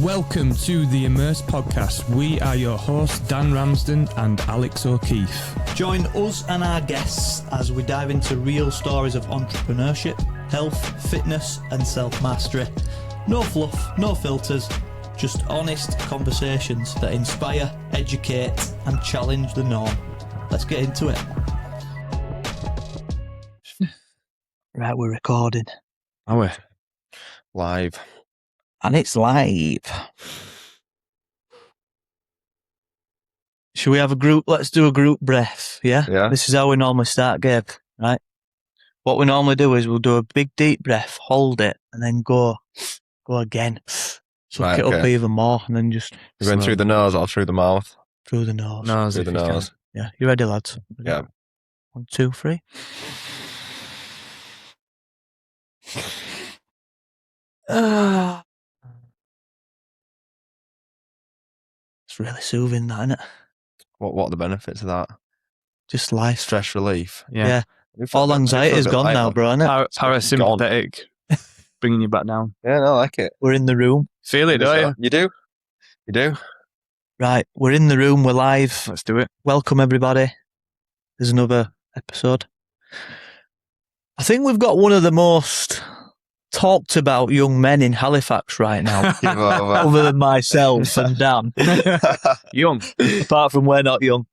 Welcome to the Immerse podcast. We are your hosts, Dan Ramsden and Alex O'Keefe. Join us and our guests as we dive into real stories of entrepreneurship, health, fitness and self-mastery. No fluff, no filters, just honest conversations that inspire, educate and challenge the norm. Let's get into it. Right, we're recording. Are we? Live. And it's live. Should we have a group? Let's do a group breath, yeah? Yeah. This is how we normally start, Gabe, right? What we normally do is we'll do a big deep breath, hold it, and then go again. Suck it up even more, and then just... You're going through the nose or through the mouth? Through the nose. Through the nose. Yeah. You ready, lads? Yeah. 1, 2, 3. It's really soothing, that, isn't it? What are the benefits of that? Just life. Stress relief. Yeah. All anxiety is gone now, bro, isn't it? Parasympathetic, bringing you back down. Yeah, no, I like it. We're in the room. Feel it, don't you? You do? You do? Right, we're in the room, we're live. Let's do it. Welcome, everybody. There's another episode. I think we've got one of the most talked about young men in Halifax right now, other than myself and Dan. Young. Apart from we're not young.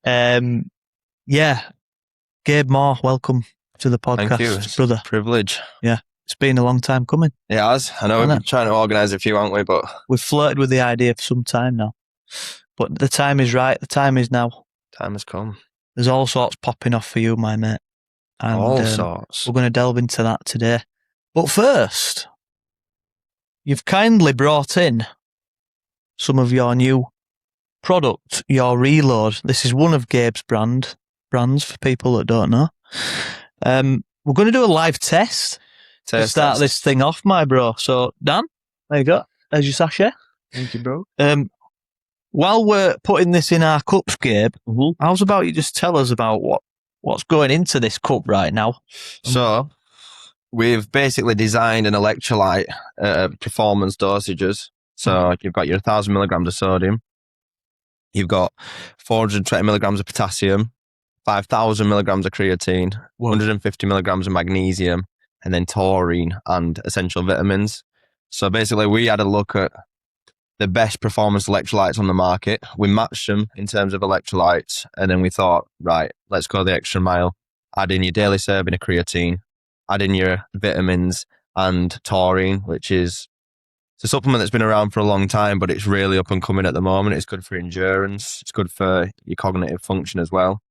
Yeah. Gabe Moore, welcome to the podcast, Thank you. It's brother. a privilege. It's been a long time coming. It has. I know we've been trying to organise a few, haven't we? But We've flirted with the idea for some time now. But the time is right. The time is now. time has come. There's all sorts popping off for you, my mate. And All sorts. we're going to delve into that today. But first, you've kindly brought in some of your new product, your Reload. This is one of Gabe's brands for people that don't know. We're going to do a live test to start this thing off, my bro. So, Dan, there you go. There's your sachet. Thank you, bro. While we're putting this in our cups, Gabe, how's about you just tell us about what's going into this cup right now? So, we've basically designed an electrolyte performance dosages. So, you've got your 1,000 milligrams of sodium. You've got 420 milligrams of potassium, 5,000 milligrams of creatine, 150 milligrams of magnesium, and then taurine and essential vitamins. So basically, we had a look at the best performance electrolytes on the market. We matched them in terms of electrolytes, and then we thought, right, let's go the extra mile. Add in your daily serving of creatine, add in your vitamins and taurine, which is it's a supplement that's been around for a long time, but it's really up and coming at the moment. It's good for endurance. It's good for your cognitive function as well.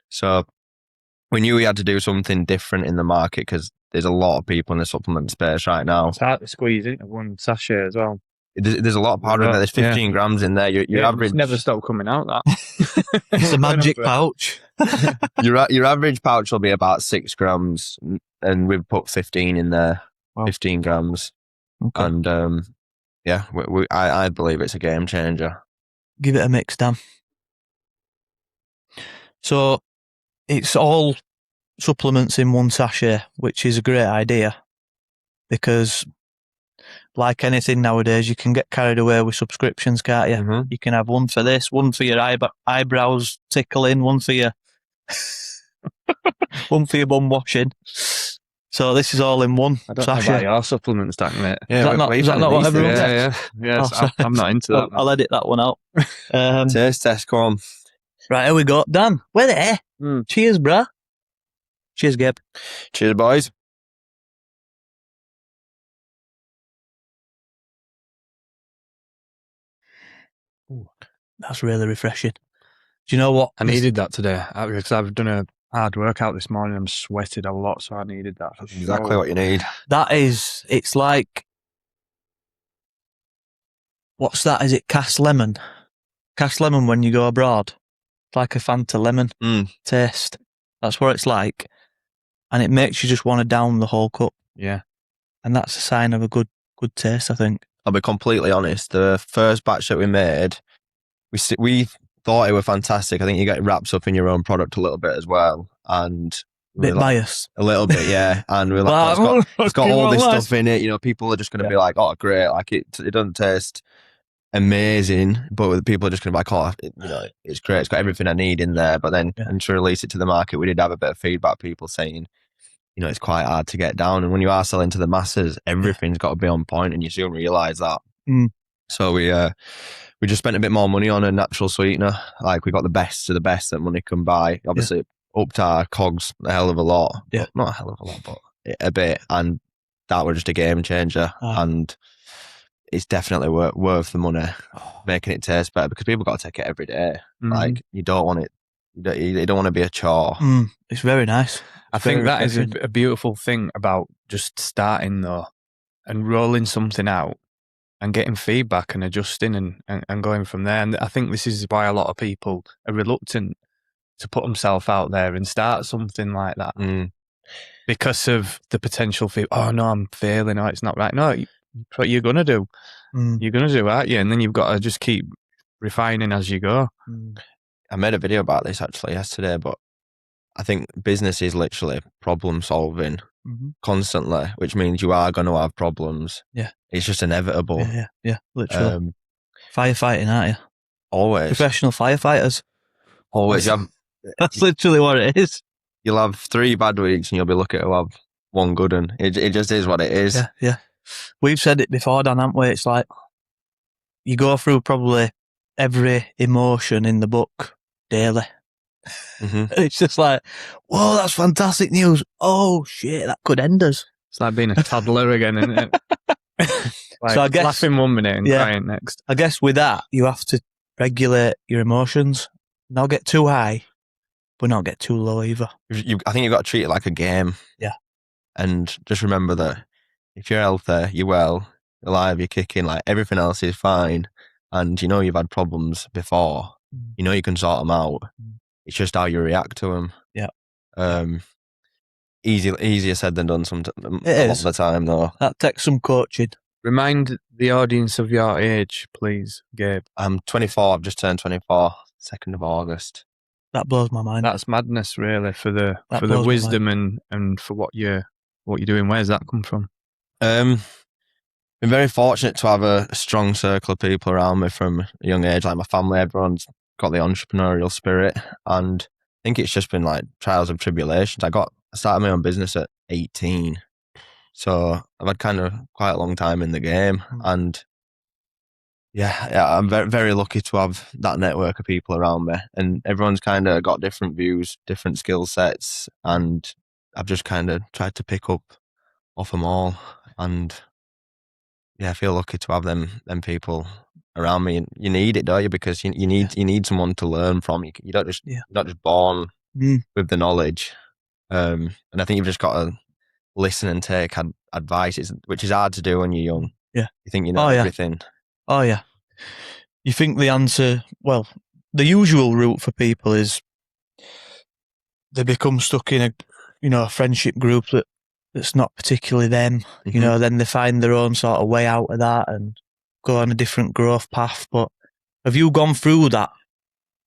So we knew we had to do something different in the market because there's a lot of people in the supplement space right now. It's hard to squeeze it in one sachet as well. There's a lot of powder in there. There's 15 grams in there. Your average It's never stopped coming out, that. It's a magic pouch. your average pouch will be about 6 grams, and we've put 15 in there. Wow. 15 grams. Okay. And I believe it's a game changer. Give it a mix, Dan. So it's all supplements in one sachet, which is a great idea because, like anything nowadays, you can get carried away with subscriptions, can't you? Mm-hmm. You can have one for this, one for your eyebrows tickling, one for your one for your bum washing. So this is all in one I don't know sachet. about your supplement stack, mate. Is that not what everyone gets? Yeah. Oh, I'm not into that. I'll edit that one out. Taste test, come on. Right, here we go. Dan, we're there. Cheers, bruh. Cheers, Gabe. Cheers, boys. Ooh, that's really refreshing. Do you know what? I needed that today because I've done a hard workout this morning. I'm sweated a lot, so I needed that. That's exactly what you need. It's like, what's that? Is it cast lemon? Cast lemon when you go abroad. It's like a Fanta lemon taste. That's what it's like. And it makes you just want to down the whole cup. Yeah. And that's a sign of a good taste, I think. I'll be completely honest. The first batch that we made, we thought it were fantastic. I think you get wrapped up in your own product a little bit as well. And Bit biased. a little bit, yeah. And we're like, it's got all this stuff in it. You know, people are just going to be like, oh, great. Like it doesn't taste amazing, but people are just going to be like, oh, it's great. It's got everything I need in there. But then, and to release it to the market, we did have a bit of feedback. People saying, it's quite hard to get down. And when you are selling to the masses, everything's got to be on point, and you soon realise that. So we just spent a bit more money on a natural sweetener. Like we got the best of the best that money can buy. Obviously, it upped our cogs a hell of a lot. Yeah, not a hell of a lot, but a bit. And that was just a game changer. And it's definitely worth the money, making it taste better, because people got to take it every day. Like you don't want it. You don't want to be a chore. It's very nice. I think that is a beautiful thing about just starting though, and rolling something out and getting feedback and adjusting and going from there. And I think this is why a lot of people are reluctant to put themselves out there and start something like that, because of the potential for, oh no, I'm failing, or it's not right. No, what you're going to do. You're going to do, aren't you? And then you've got to just keep refining as you go. I made a video about this actually yesterday, but I think business is literally problem solving constantly, which means you are going to have problems. Yeah. It's just inevitable. Yeah, literally. Firefighting, aren't you? Always. Professional firefighters. Always. That's literally what it is. You'll have 3 bad weeks and you'll be lucky to have 1 good one. It just is what it is. Yeah. We've said it before, Dan, haven't we? It's like you go through probably every emotion in the book daily. It's just like, whoa, that's fantastic news. Oh shit, that could end us. It's like being a toddler again, isn't it? Like, so I guess, laughing 1 minute and crying next. I guess with that, you have to regulate your emotions. Not get too high, but not get too low either. I think you've got to treat it like a game. Yeah. And just remember that if you're healthy, you're well, alive, you're kicking, like everything else is fine. And you've had problems before. You can sort them out. It's just how you react to them. Yeah. Easier said than done a lot of the time, though. That takes some coaching. Remind the audience of your age, please, Gabe. I'm 24. I've just turned 24, 2nd of August. That blows my mind. That's madness, really, for the wisdom and for what you're doing. Where's that come from? Been very fortunate to have a strong circle of people around me from a young age. Like my family, everyone's got the entrepreneurial spirit, and I think it's just been like trials and tribulations. I started my own business at 18, so I've had kind of quite a long time in the game, and I'm very, very lucky to have that network of people around me, and everyone's kind of got different views, different skill sets, and I've just kind of tried to pick up off them all, and I feel lucky to have them people around me. And you need it, don't you? Because you need someone to learn from. You don't just you're not just born with the knowledge. And I think you've just got to listen and take advice, which is hard to do when you're young. Yeah, you think you know everything. Oh yeah, you think the answer. Well, the usual route for people is they become stuck in a friendship group that's not particularly them. Then they find their own sort of way out of that and go on a different growth path. But have you gone through that?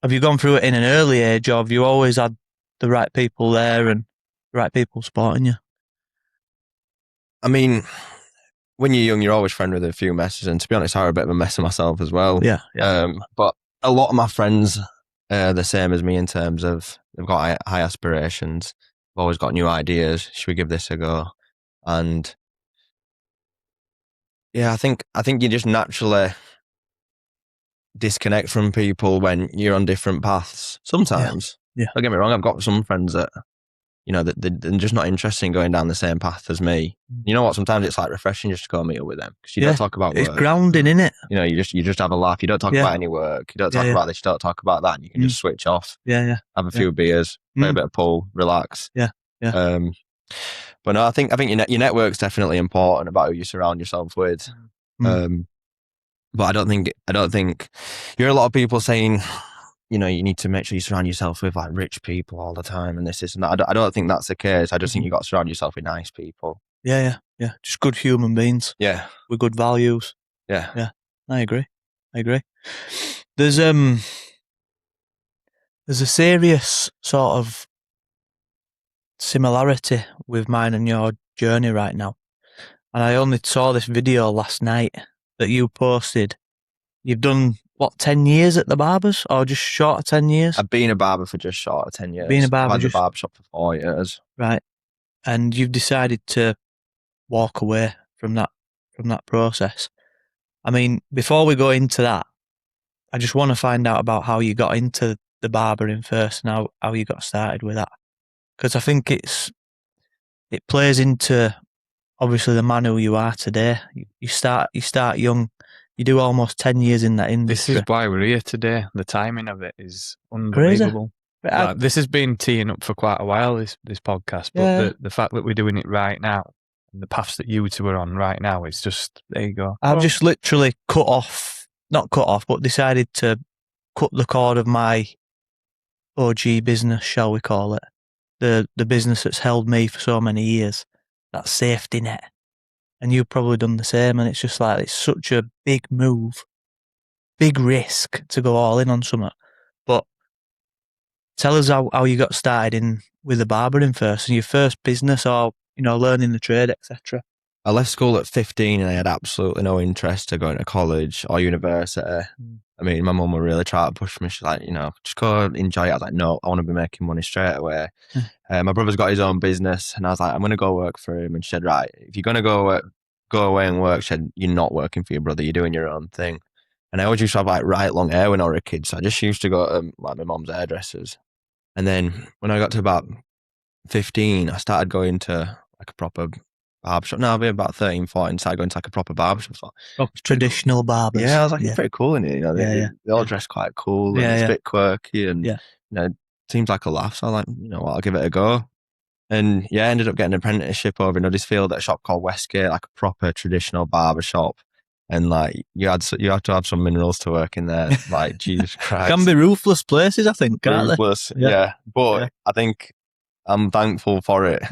Have you gone through it in an early age, or have you always had the right people there and the right people supporting you? I mean, when you're young, you're always friend with a few messes, and to be honest, I was a bit of a mess of myself as well. Yeah. But a lot of my friends are the same as me in terms of they've got high aspirations. I've always got new ideas. Should we give this a go? And I think you just naturally disconnect from people when you're on different paths. Sometimes, don't get me wrong. I've got some friends that that they're just not interested in going down the same path as me. You know what? Sometimes it's like refreshing just to go meet up with them, because you don't talk about work. It's grounding, innit? You just have a laugh. You don't talk about any work. You don't talk about this. You don't talk about that. And you can just switch off. Yeah. Have a few beers, play a bit of pool, relax. Yeah. But no, I think your network's definitely important about who you surround yourself with. But I don't think you hear a lot of people saying, you need to make sure you surround yourself with like rich people all the time and this and that. I don't think that's the case. I just think you got to surround yourself with nice people. Yeah. Just good human beings. Yeah. With good values. Yeah. I agree. There's a serious sort of similarity with mine and your journey right now. And I only saw this video last night that you posted. You've done, 10 years at the barbers, or just short of 10 years? I've been a barber for just short of 10 years. Been a barber I've had just- the barber shop for 4 years. Right. And you've decided to walk away from that process. I mean, before we go into that, I just want to find out about how you got into the barbering first and how you got started with that. Because I think it plays into, obviously, the man who you are today. You start young. You do almost 10 years in that industry. This is why we're here today. The timing of it is unbelievable. Like, this has been teeing up for quite a while, this podcast, but the fact that we're doing it right now, and the paths that you two are on right now, it's just, there you go. I've just literally not cut off, but decided to cut the cord of my OG business, shall we call it. The business that's held me for so many years, that safety net. And you've probably done the same, and it's just like, it's such a big move, big risk to go all in on something. But tell us how you got started with the barbering first, and your first business, or, learning the trade, etc. I left school at 15 and I had absolutely no interest to going to college or university. I mean, my mum would really try to push me. She's like, just go enjoy it. I was like, no, I want to be making money straight away. My brother's got his own business, and I was like, I'm going to go work for him. And she said, right, if you're going to go away and work, she said, you're not working for your brother, you're doing your own thing. And I always used to have right long hair when I was a kid, so I just used to go to my mum's hairdressers. And then when I got to about 15, I started going to like a proper barbershop. No, I'll be about 13, 14, started going to like a proper barbershop. Traditional barbers. Yeah, I was like, it's pretty cool, isn't it? They all dress quite cool, and it's a bit quirky, and it seems like a laugh. So I was like, I'll give it a go. And I ended up getting an apprenticeship over in Huddersfield at a shop called Westgate, like a proper traditional barber shop. And like you had to have some minerals to work in there. Like, Jesus Christ, can be ruthless places, I think. Ruthless, yeah. But I think I'm thankful for it.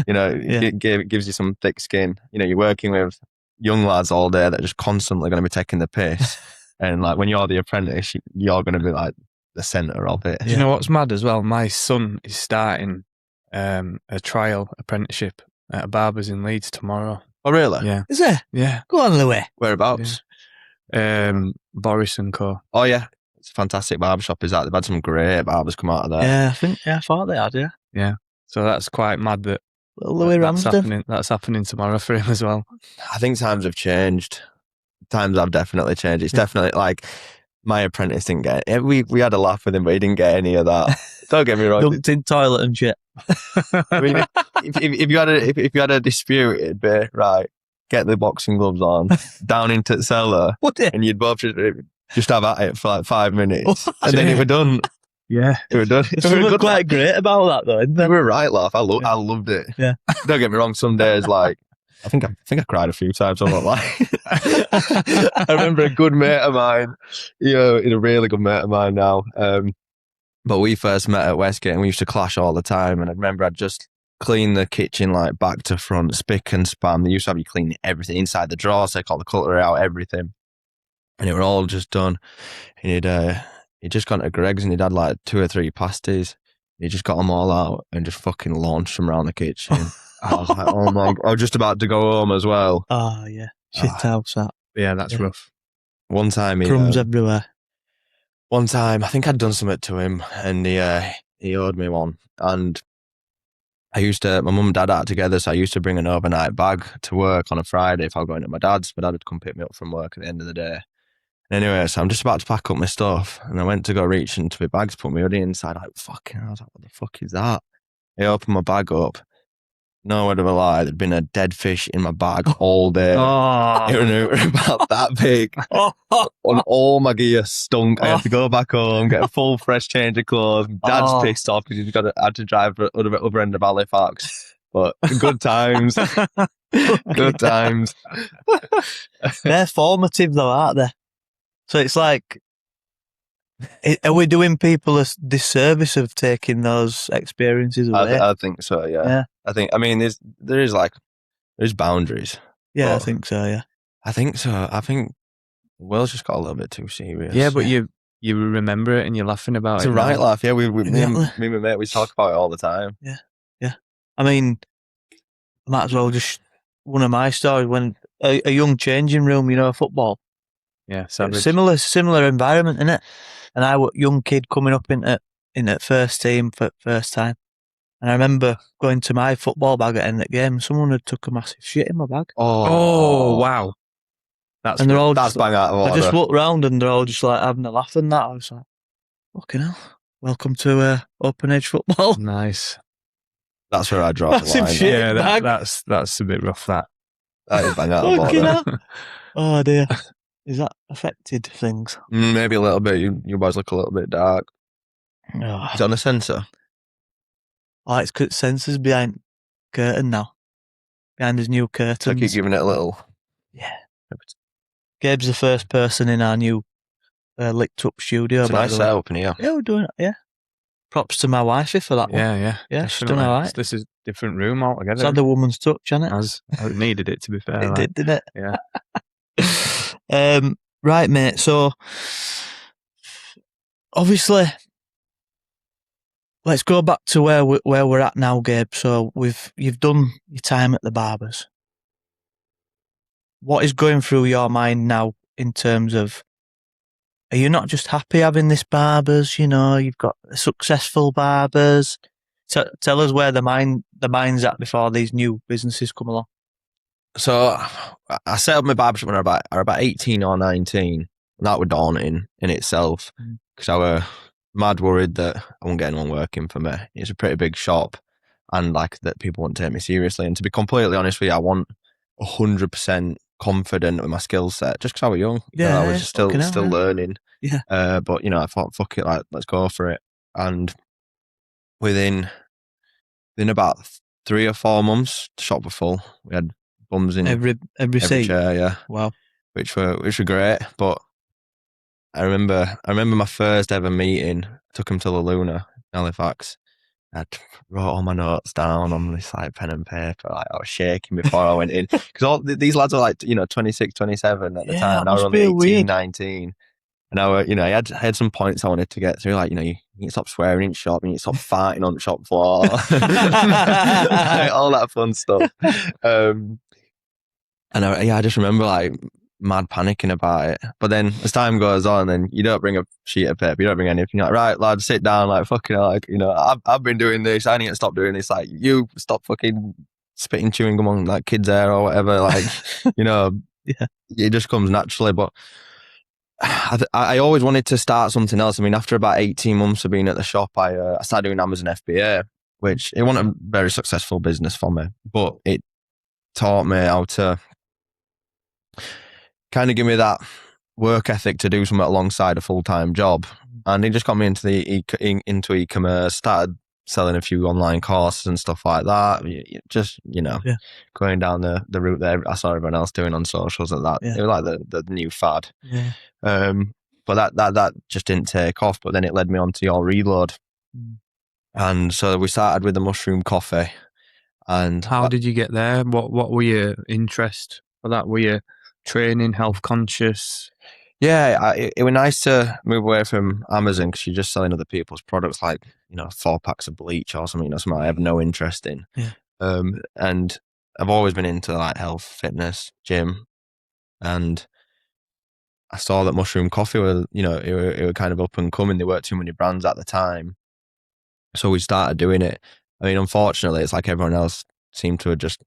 It gives you some thick skin. You're working with young lads all day that are just constantly going to be taking the piss. And like when you're the apprentice, you're going to be like the centre of it. Do you know what's mad as well? My son is starting a trial apprenticeship at a barber's in Leeds tomorrow. Oh, really? Yeah. Is there? Yeah. Go on, Louis. Whereabouts? Boris and Co. Oh, yeah. It's a fantastic barbershop, is that? They've had some great barbers come out of there. Yeah, I thought they had, Yeah. So that's quite mad that Louis Ramsden. That's happening tomorrow for him as well. I think times have changed. Times have definitely changed. It's definitely like my apprentice didn't get it. We had a laugh with him, but he didn't get any of that. Don't get me wrong. Dumped in toilet and shit. I mean, if you had a dispute, it'd be right. Get the boxing gloves on, down into the cellar, and you'd both just have at it for like 5 minutes, and then it were done. Yeah, it were done. It's something quite great about that, though, isn't there? You were right, laugh. I loved it. Yeah. Don't get me wrong. Some days, like I think I cried a few times. I'm not lying. I remember a good mate of mine. He's a really good mate of mine now. But we first met at Westgate, and we used to clash all the time. And I remember I'd just clean the kitchen like back to front, spick and span. They used to have you clean everything inside the drawers, take all the cutlery out, everything, and it were all just done. And he'd just gone to Greg's, and he'd had like 2 or 3 pasties. He just got them all out and just fucking launched them around the kitchen. I was like, oh my God. I was just about to go home as well. Oh, yeah. Shit house, that. Yeah, that's rough. One time Crumbs everywhere. One time, I think I'd done something to him, and he owed me one. And my mum and dad out together, so I used to bring an overnight bag to work on a Friday if I was going to my dad's. My dad would come pick me up from work at the end of the day. Anyway, so I'm just about to pack up my stuff, and I went to go reach into my bag to put my hoodie inside. I was like, what the fuck is that? I opened my bag up. No word of a lie, there'd been a dead fish in my bag all day. It was about that big. And all my gear stunk. I had to go back home, get a full fresh change of clothes. Dad's pissed off because had to drive to the other end of Halifax. But good times. Good times. They're formative though, aren't they? So it's like, are we doing people a disservice of taking those experiences away? I think so, yeah. There's boundaries. Yeah, I think so, yeah. I think so. I think the world's just got a little bit too serious. Yeah, but you remember it and you're laughing about it's it. It's a right laugh, yeah. Me and my mate, we talk about it all the time. Yeah. I mean, might as well just one of my stories when a young changing room, football. Yeah, It savage. was similar environment, innit? And I was a young kid coming up into first team for first time. And I remember going to my football bag at the end of the game. Someone had took a massive shit in my bag. Oh, wow. And they're all that's just, bang out of I order. just looked round and they're all just like having a laugh and that. I was like, fucking hell. Welcome to open age football. Nice. That's where I draw the Massive line. shit. Yeah, bag. that's a bit rough, that. That is bang out of Fucking order. hell. Oh dear. Is that affected things? Maybe a little bit. Your boys look a little bit dark. Oh, Is it on a sensor? it's sensors behind curtain now. Behind his new So I curtains. keep giving it a little. Yeah. Gabe's the first person in our new licked up studio. It's a by nice the way. setup in here. Yeah, we're doing it. Yeah. Props to my wifey for that one. Yeah, Yeah, she's definitely. done all right. This is a different room altogether. It's had the woman's touch, hasn't it? As it needed it, to be fair. It did, didn't it? Yeah. Right, mate. So, obviously, let's go back to where we're at now, Gabe. So, you've done your time at the barbers. What is going through your mind now in terms of, are you not just happy having this barbers? You've got successful barbers. Tell us where the mind's at before these new businesses come along. So I set up my barbershop when I was about 18 or 19. And that was daunting in itself because I was mad worried that I wouldn't get anyone working for me. It's a pretty big shop and like that people won't take me seriously. And to be completely honest with you, I want 100% confident with my skill set just because I was young. Yeah, I was still learning. Yeah. But I thought, fuck it, like let's go for it. And within about 3 or 4 months, the shop was full. We had bums in every seat. chair, yeah. Wow. Which were great. But I remember my first ever meeting. I took him to the Luna, Halifax. I wrote all my notes down on this like pen and paper. Like I was shaking before I went in because all these lads were like 26, 27 at the time, and I was only 18, 19. And I had some points I wanted to get through, like, you need to stop swearing in shop, you need to stop farting on the shop floor, all that fun stuff. And I just remember like mad panicking about it. But then as time goes on, then you don't bring a sheet of paper, you don't bring anything. You're like, right, lad, sit down, like, fucking hell, like, I've been doing this, I need to stop doing this. Like, you stop fucking spitting chewing gum on like kids' hair or whatever. Like, Yeah. It just comes naturally. But I always wanted to start something else. I mean, after about 18 months of being at the shop, I started doing Amazon FBA, which it wasn't a very successful business for me, but it taught me how to kind of give me that work ethic to do something alongside a full-time job. And it just got me into into e-commerce, started selling a few online courses and stuff like that. Just, going down the route that I saw everyone else doing on socials and that. Yeah. It was like the new fad. Yeah. But that just didn't take off. But then it led me on to your reload. And so we started with the mushroom coffee. And how did you get there? What were your interest for that? Were you training, health conscious? Yeah, it was nice to move away from Amazon because you're just selling other people's products, like 4 packs of bleach or something. Something I have no interest in. Yeah. And I've always been into like health, fitness, gym, and I saw that mushroom coffee was, it was kind of up and coming. There weren't too many brands at the time, so we started doing it. I mean, unfortunately, it's like everyone else seemed to have just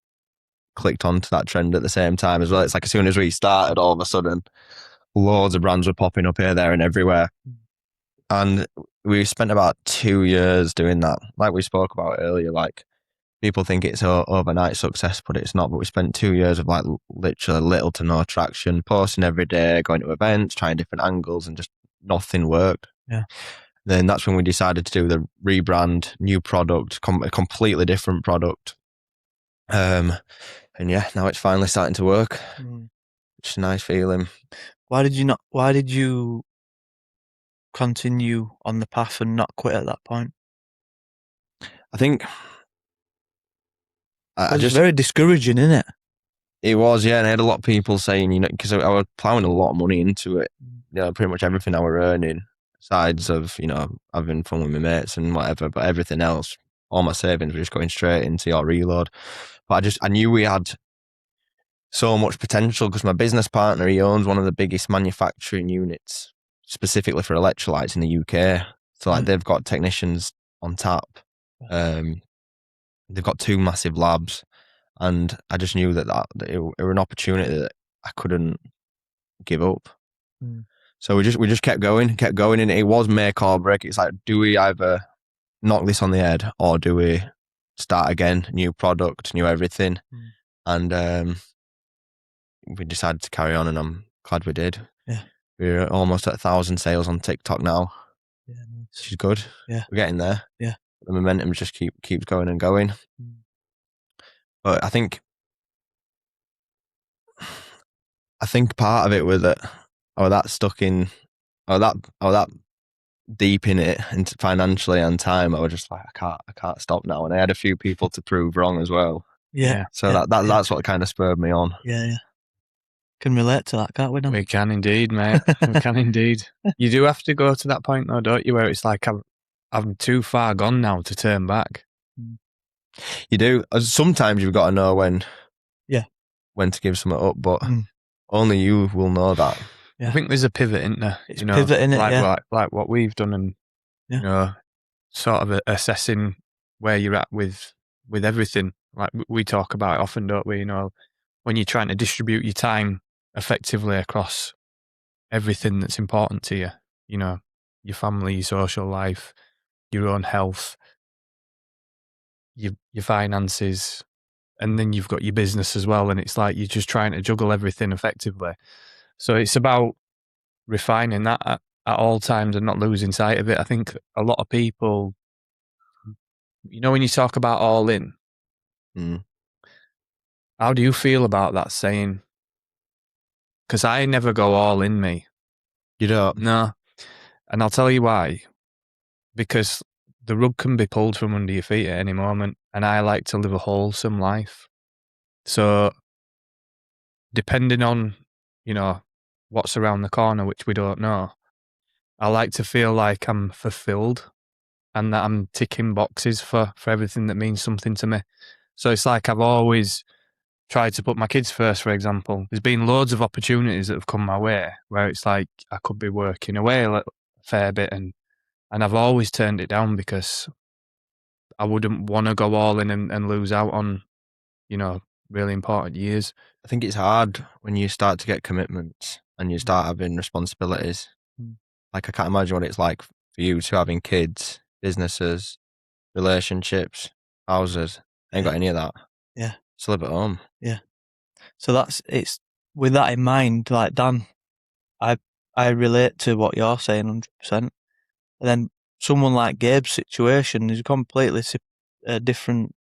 clicked onto that trend at the same time as well. It's like as soon as we started, all of a sudden, loads of brands were popping up here, there, and everywhere. And we spent about 2 years doing that. Like we spoke about earlier, like people think it's overnight success, but it's not. But we spent 2 years of like literally little to no traction, posting every day, going to events, trying different angles, and just nothing worked. Yeah. Then that's when we decided to do the rebrand, new product, a completely different product. And yeah, now it's finally starting to work. It's a nice feeling. Why did you continue on the path and not quit at that point? I think it's very discouraging, isn't it? It was, yeah, and I had a lot of people saying, because I was plowing a lot of money into it, pretty much everything I was earning, besides of, having fun with my mates and whatever, but everything else, all my savings were just going straight into your reload. But I knew we had so much potential because my business partner, he owns one of the biggest manufacturing units specifically for electrolytes in the UK. So like they've got technicians on tap. They've got 2 massive labs, and I just knew that it were an opportunity that I couldn't give up. So we just kept going, and it was make or break. It's like, do we either knock this on the head or do we start again, new product, new everything? And we decided to carry on, and I'm glad we did. Yeah. We're almost at 1,000 sales on TikTok now. Yeah, nice. Which is good. Yeah. We're getting there. Yeah. The momentum just keeps going and going. But I think part of it was that I was that deep in it, into financially and time. I was just like, I can't stop now. And I had a few people to prove wrong as well. Yeah. So that's what kind of spurred me on. Yeah. Can relate to that, can't we? We can indeed, mate. We can indeed. You do have to go to that point, though, don't you? Where it's like I'm too far gone now to turn back. You do. Sometimes you've got to know when to give something up, but only you will know that. Yeah. I think there's a pivot, isn't there? It's pivot in it, like what we've done, and you know, sort of assessing where you're at with everything. Like we talk about it often, don't we? You know, when you're trying to distribute your time effectively across everything that's important to you, you know, your family, your social life, your own health, your finances, and then you've got your business as well. And it's like you're just trying to juggle everything effectively. So it's about refining that at all times and not losing sight of it. I think a lot of people, you know, when you talk about all in, how do you feel about that saying? Because I never go all in, me. You don't? No. And I'll tell you why. Because the rug can be pulled from under your feet at any moment, and I like to live a wholesome life. So depending on, you know, what's around the corner, which we don't know, I like to feel like I'm fulfilled and that I'm ticking boxes for everything that means something to me. So it's like I've always tried to put my kids first, for example. There's been loads of opportunities that have come my way where it's like I could be working away a fair bit, and I've always turned it down because I wouldn't want to go all in and lose out on, you know, really important years. I think it's hard when you start to get commitments and you start having responsibilities. Like, I can't imagine what it's like for you to having kids, businesses, relationships, houses. I ain't got any of that. Yeah. Just live at home. Yeah. So it's with that in mind, like Dan, I relate to what you're saying 100%. And then someone like Gabe's situation is completely different,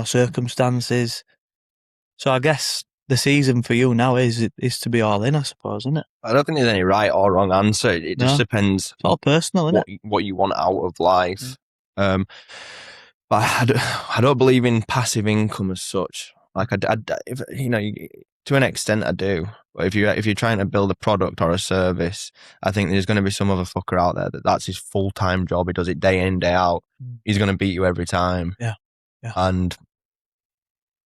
circumstances. So I guess the season for you now is to be all in, I suppose, isn't it? I don't think there's any right or wrong answer. It just depends. It's all personal, isn't it? What you want out of life. But I don't believe in passive income as such. Like if, you know, to an extent I do. But if you're trying to build a product or a service, I think there's going to be some other fucker out there that's his full-time job. He does it day in, day out. He's going to beat you every time. Yeah. And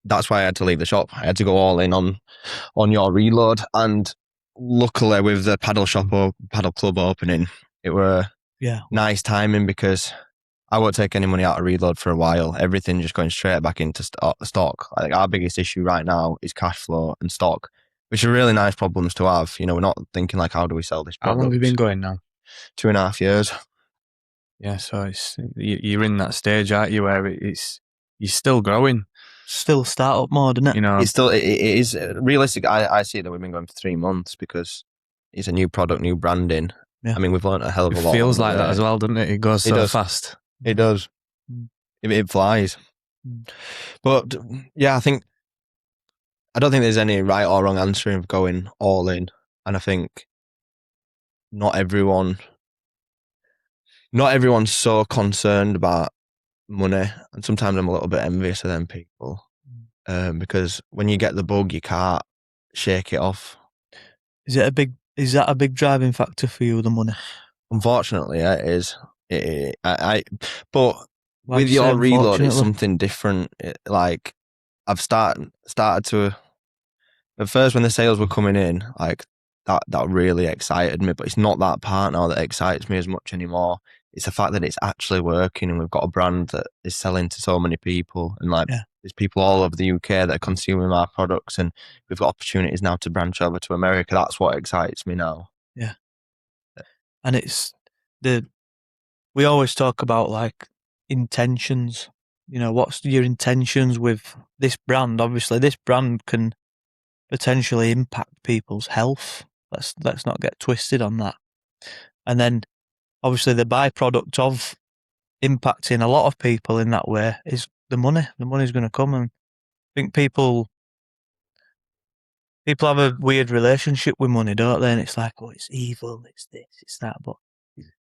that's why I had to leave the shop. I had to go all in on your reload. And luckily with the paddle club opening, it were nice timing because I won't take any money out of reload for a while. Everything just going straight back into stock. I think our biggest issue right now is cash flow and stock, which are really nice problems to have. You know, we're not thinking like, how do we sell this product? How long have you been going now? 2.5 years. Yeah, so you're in that stage, aren't you, where you're still growing. Still startup mode, isn't it? You know, it is realistic. I see that we've been going for 3 months because it's a new product, new branding. Yeah. I mean, we've learned a hell of a lot. It feels like that as well, doesn't it? It goes so fast. It does. It flies. But yeah, I don't think there's any right or wrong answer of going all in. And I think not everyone's so concerned about money. And sometimes I'm a little bit envious of them people. Because when you get the bug, you can't shake it off. Is that a big driving factor for you, the money? Unfortunately, yeah, it is. But Why with do you say your reload, it's unfortunately? something different. Like I've started to. At first, when the sales were coming in, like that really excited me. But it's not that part now that excites me as much anymore. It's the fact that it's actually working, and we've got a brand that is selling to so many people, and like Yeah. there's people all over the UK that are consuming our products, and we've got opportunities now to branch over to America. That's what excites me now. Yeah. And it's we always talk about like intentions. You know, what's your intentions with this brand? Obviously, this brand can potentially impact people's health. Let's not get twisted on that. And then obviously the byproduct of impacting a lot of people in that way is the money. The money's going to come, and I think people have a weird relationship with money, don't they? And it's like, oh, it's evil, it's this, it's that. But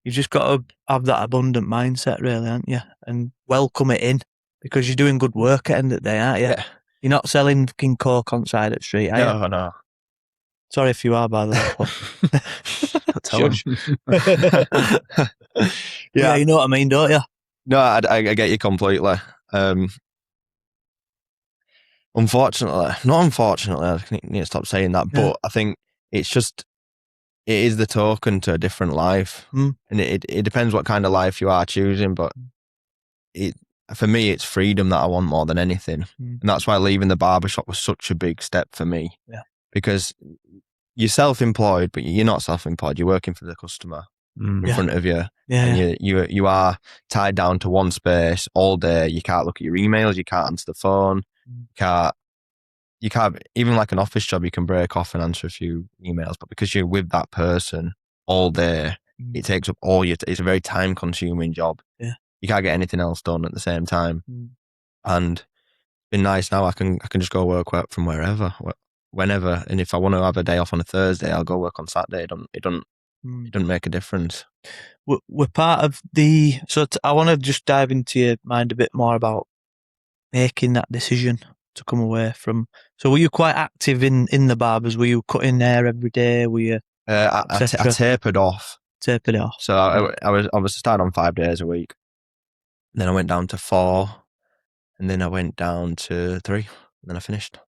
you've just got to have that abundant mindset, really, haven't you? And welcome it in, because you're doing good work at the end of the day, aren't you? Yeah. You're not selling fucking coke on side of the street, are you? No. Sorry if you are, by the way. Tell him. Yeah, you know what I mean, don't you? No, I get you completely. Unfortunately, I need to stop saying that. Yeah. But I think it's just it is the token to a different life, and it depends what kind of life you are choosing. But for me, it's freedom that I want more than anything, and that's why leaving the barbershop was such a big step for me. Yeah, because you're self-employed, but you're not self-employed. You're working for the customer in front of you, and you are tied down to one space all day. You can't look at your emails. You can't answer the phone. You can't even like an office job. You can break off and answer a few emails, but because you're with that person all day, it takes up all your. It's a very time-consuming job. Yeah, you can't get anything else done at the same time. And it's been nice now. I can just go work from wherever. Whenever, and if I want to have a day off on a Thursday, I'll go work on Saturday. It doesn't make a difference. We're part of the. So I want to just dive into your mind a bit more about making that decision to come away from. So were you quite active in the barbers? Were you cutting hair every day? Were you? I tapered off. Tapered it off. So I was starting on 5 days a week. Then I went down to 4, and then I went down to 3, and then I finished.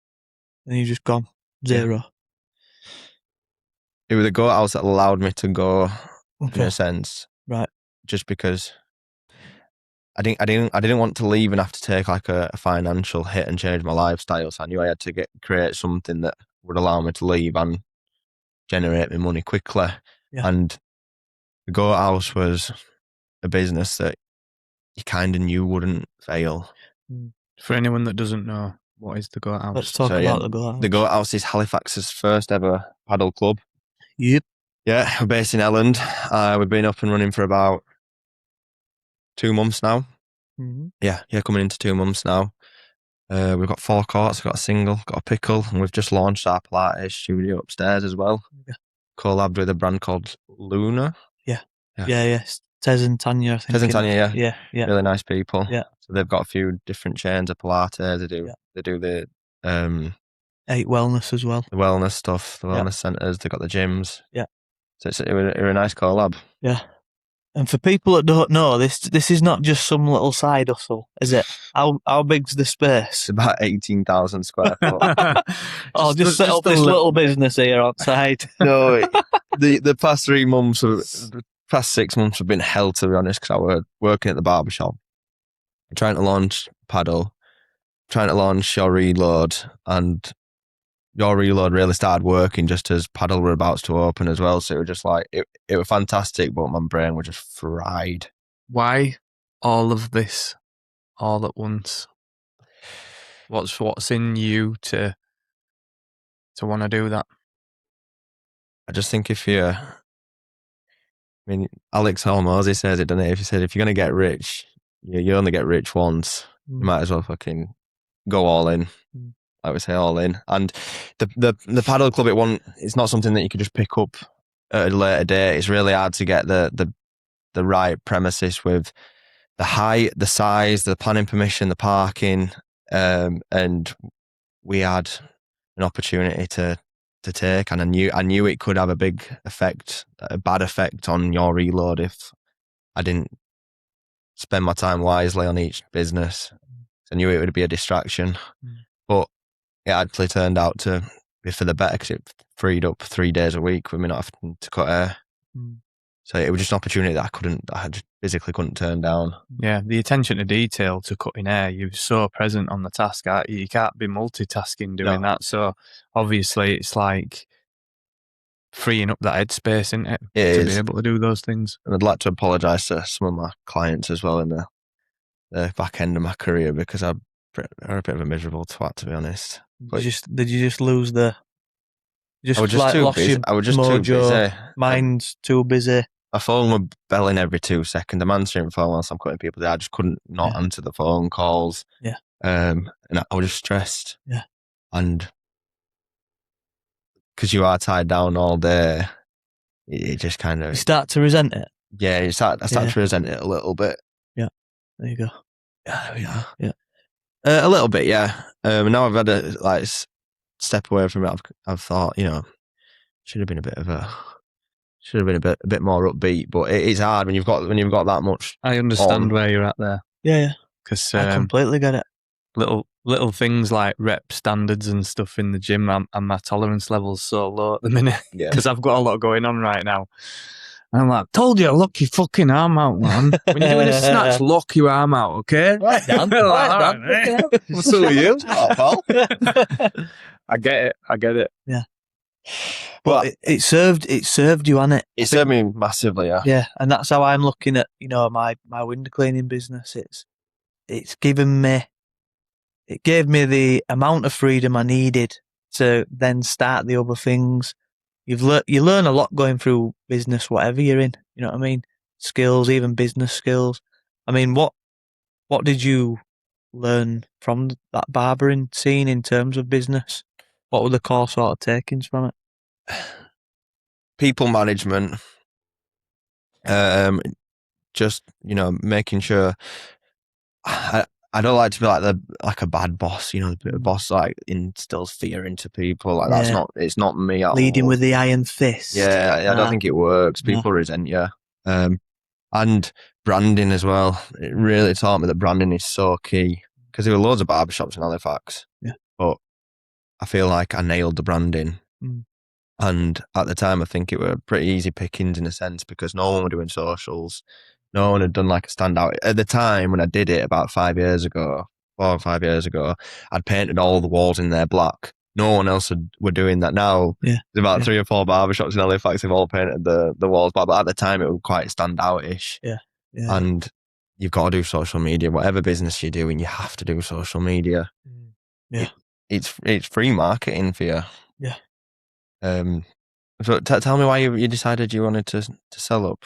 And you just gone 0. It was the go house that allowed me to go, in a sense, right? Just because I didn't want to leave and have to take like a financial hit and change my lifestyle. So I knew I had to create something that would allow me to leave and generate me money quickly. Yeah. And the go house was a business that you kind of knew wouldn't fail. For anyone that doesn't know, what is the Goat House? Let's talk about the Goat House. The Goat House is Halifax's first ever paddle club. Yep. Yeah, we're based in Elland. We've been up and running for about 2 months now. Yeah, coming into 2 months now. We've got 4 courts, we've got a single, got a pickle, and we've just launched our Pilates studio upstairs as well. Yeah. Collabed with a brand called Luna. Yeah. Tez and Tanya, I think. Tez and Tanya, yeah. Really nice people. Yeah. So they've got a few different chains of Pilates. They do the 8 wellness as well. The wellness stuff, the wellness centres. They've got the gyms. Yeah. So it's a nice collab. Yeah. And for people that don't know, this is not just some little side hustle, is it? How big's the space? It's about 18,000 square foot. just set up this little business here outside. No, the past 3 months, the past 6 months have been hell, to be honest, because I was working at the barbershop, trying to launch Paddle, trying to launch Your Reload, and Your Reload really started working just as Paddle were about to open as well. So it was just like, it was fantastic, but my brain was just fried. Why all of this all at once? What's in you to want to do that? I just think Alex Hormozy says it, doesn't he? If he said, if you're going to get rich, you only get rich once. You might as well fucking go all in. I would say all in. And the paddle club, it's not something that you could just pick up at a later date. It's really hard to get the right premises with the height, the size, the planning permission, the parking, and we had an opportunity to take, and I knew it could have a big effect, a bad effect on Your Reload if I didn't spend my time wisely on each business. I knew it would be a distraction, but it actually turned out to be for the better because it freed up 3 days a week with me not having to cut hair. So it was just an opportunity that I just physically couldn't turn down. Yeah, the attention to detail to cutting hair, you're so present on the task, aren't you? You can't be multitasking doing that. So obviously it's like freeing up that headspace, isn't it? To be able to do those things. And I'd like to apologise to some of my clients as well in the back end of my career because I'm a bit of a miserable twat, to be honest. Did you just lose the... I was just too busy. I was just too busy. Mind's too busy. My phone was belling every 2 seconds. I'm answering the phone whilst I'm cutting people. I just couldn't not answer the phone calls. Yeah. And I was just stressed. Yeah. And because you are tied down all day, it just kind of... You start to resent it? Yeah, I start to resent it a little bit. Yeah. There you go. Yeah, there we are. Yeah. A little bit, yeah. Now I've had to step away from it. I've thought, should have been a bit more upbeat, but it is hard when you've got that much. I understand where you're at there. Yeah. Because I completely get it. Little things like rep standards and stuff in the gym, and my tolerance level's so low at the minute because I've got a lot going on right now. And I'm like, told you, lock your fucking arm out, man. When you're doing a snatch, lock your arm out, okay? Right, Dan. So are you? Oh, pal. I get it. Yeah. But it served you, hasn't it? It served me massively, yeah. Yeah, and that's how I'm looking at, my window cleaning business. It gave me the amount of freedom I needed to then start the other things. You learn a lot going through business, whatever you're in. You know what I mean? Skills, even business skills. I mean, what did you learn from that barbering scene in terms of business? What were the core sort of takings from it? People management. Just making sure. I don't like to be like a bad boss. The boss instills fear into people. It's not me at all. Leading with the iron fist. Yeah, I don't think it works. People resent you. And branding as well. It really taught me that branding is so key because there were loads of barbershops in Halifax. Yeah. But I feel like I nailed the branding. And at the time, I think it were pretty easy pickings in a sense because no one were doing socials. No one had done a standout. At the time when I did it about 4 or 5 years ago, I'd painted all the walls in there black. No one else were doing that now. Yeah. There's about 3 or 4 barbershops in Halifax have all painted the walls black, but at the time it was quite standout-ish. Yeah. And you've got to do social media. Whatever business you're doing, you have to do social media. Yeah. It's free marketing for you. Yeah. So tell me why you decided you wanted to sell up.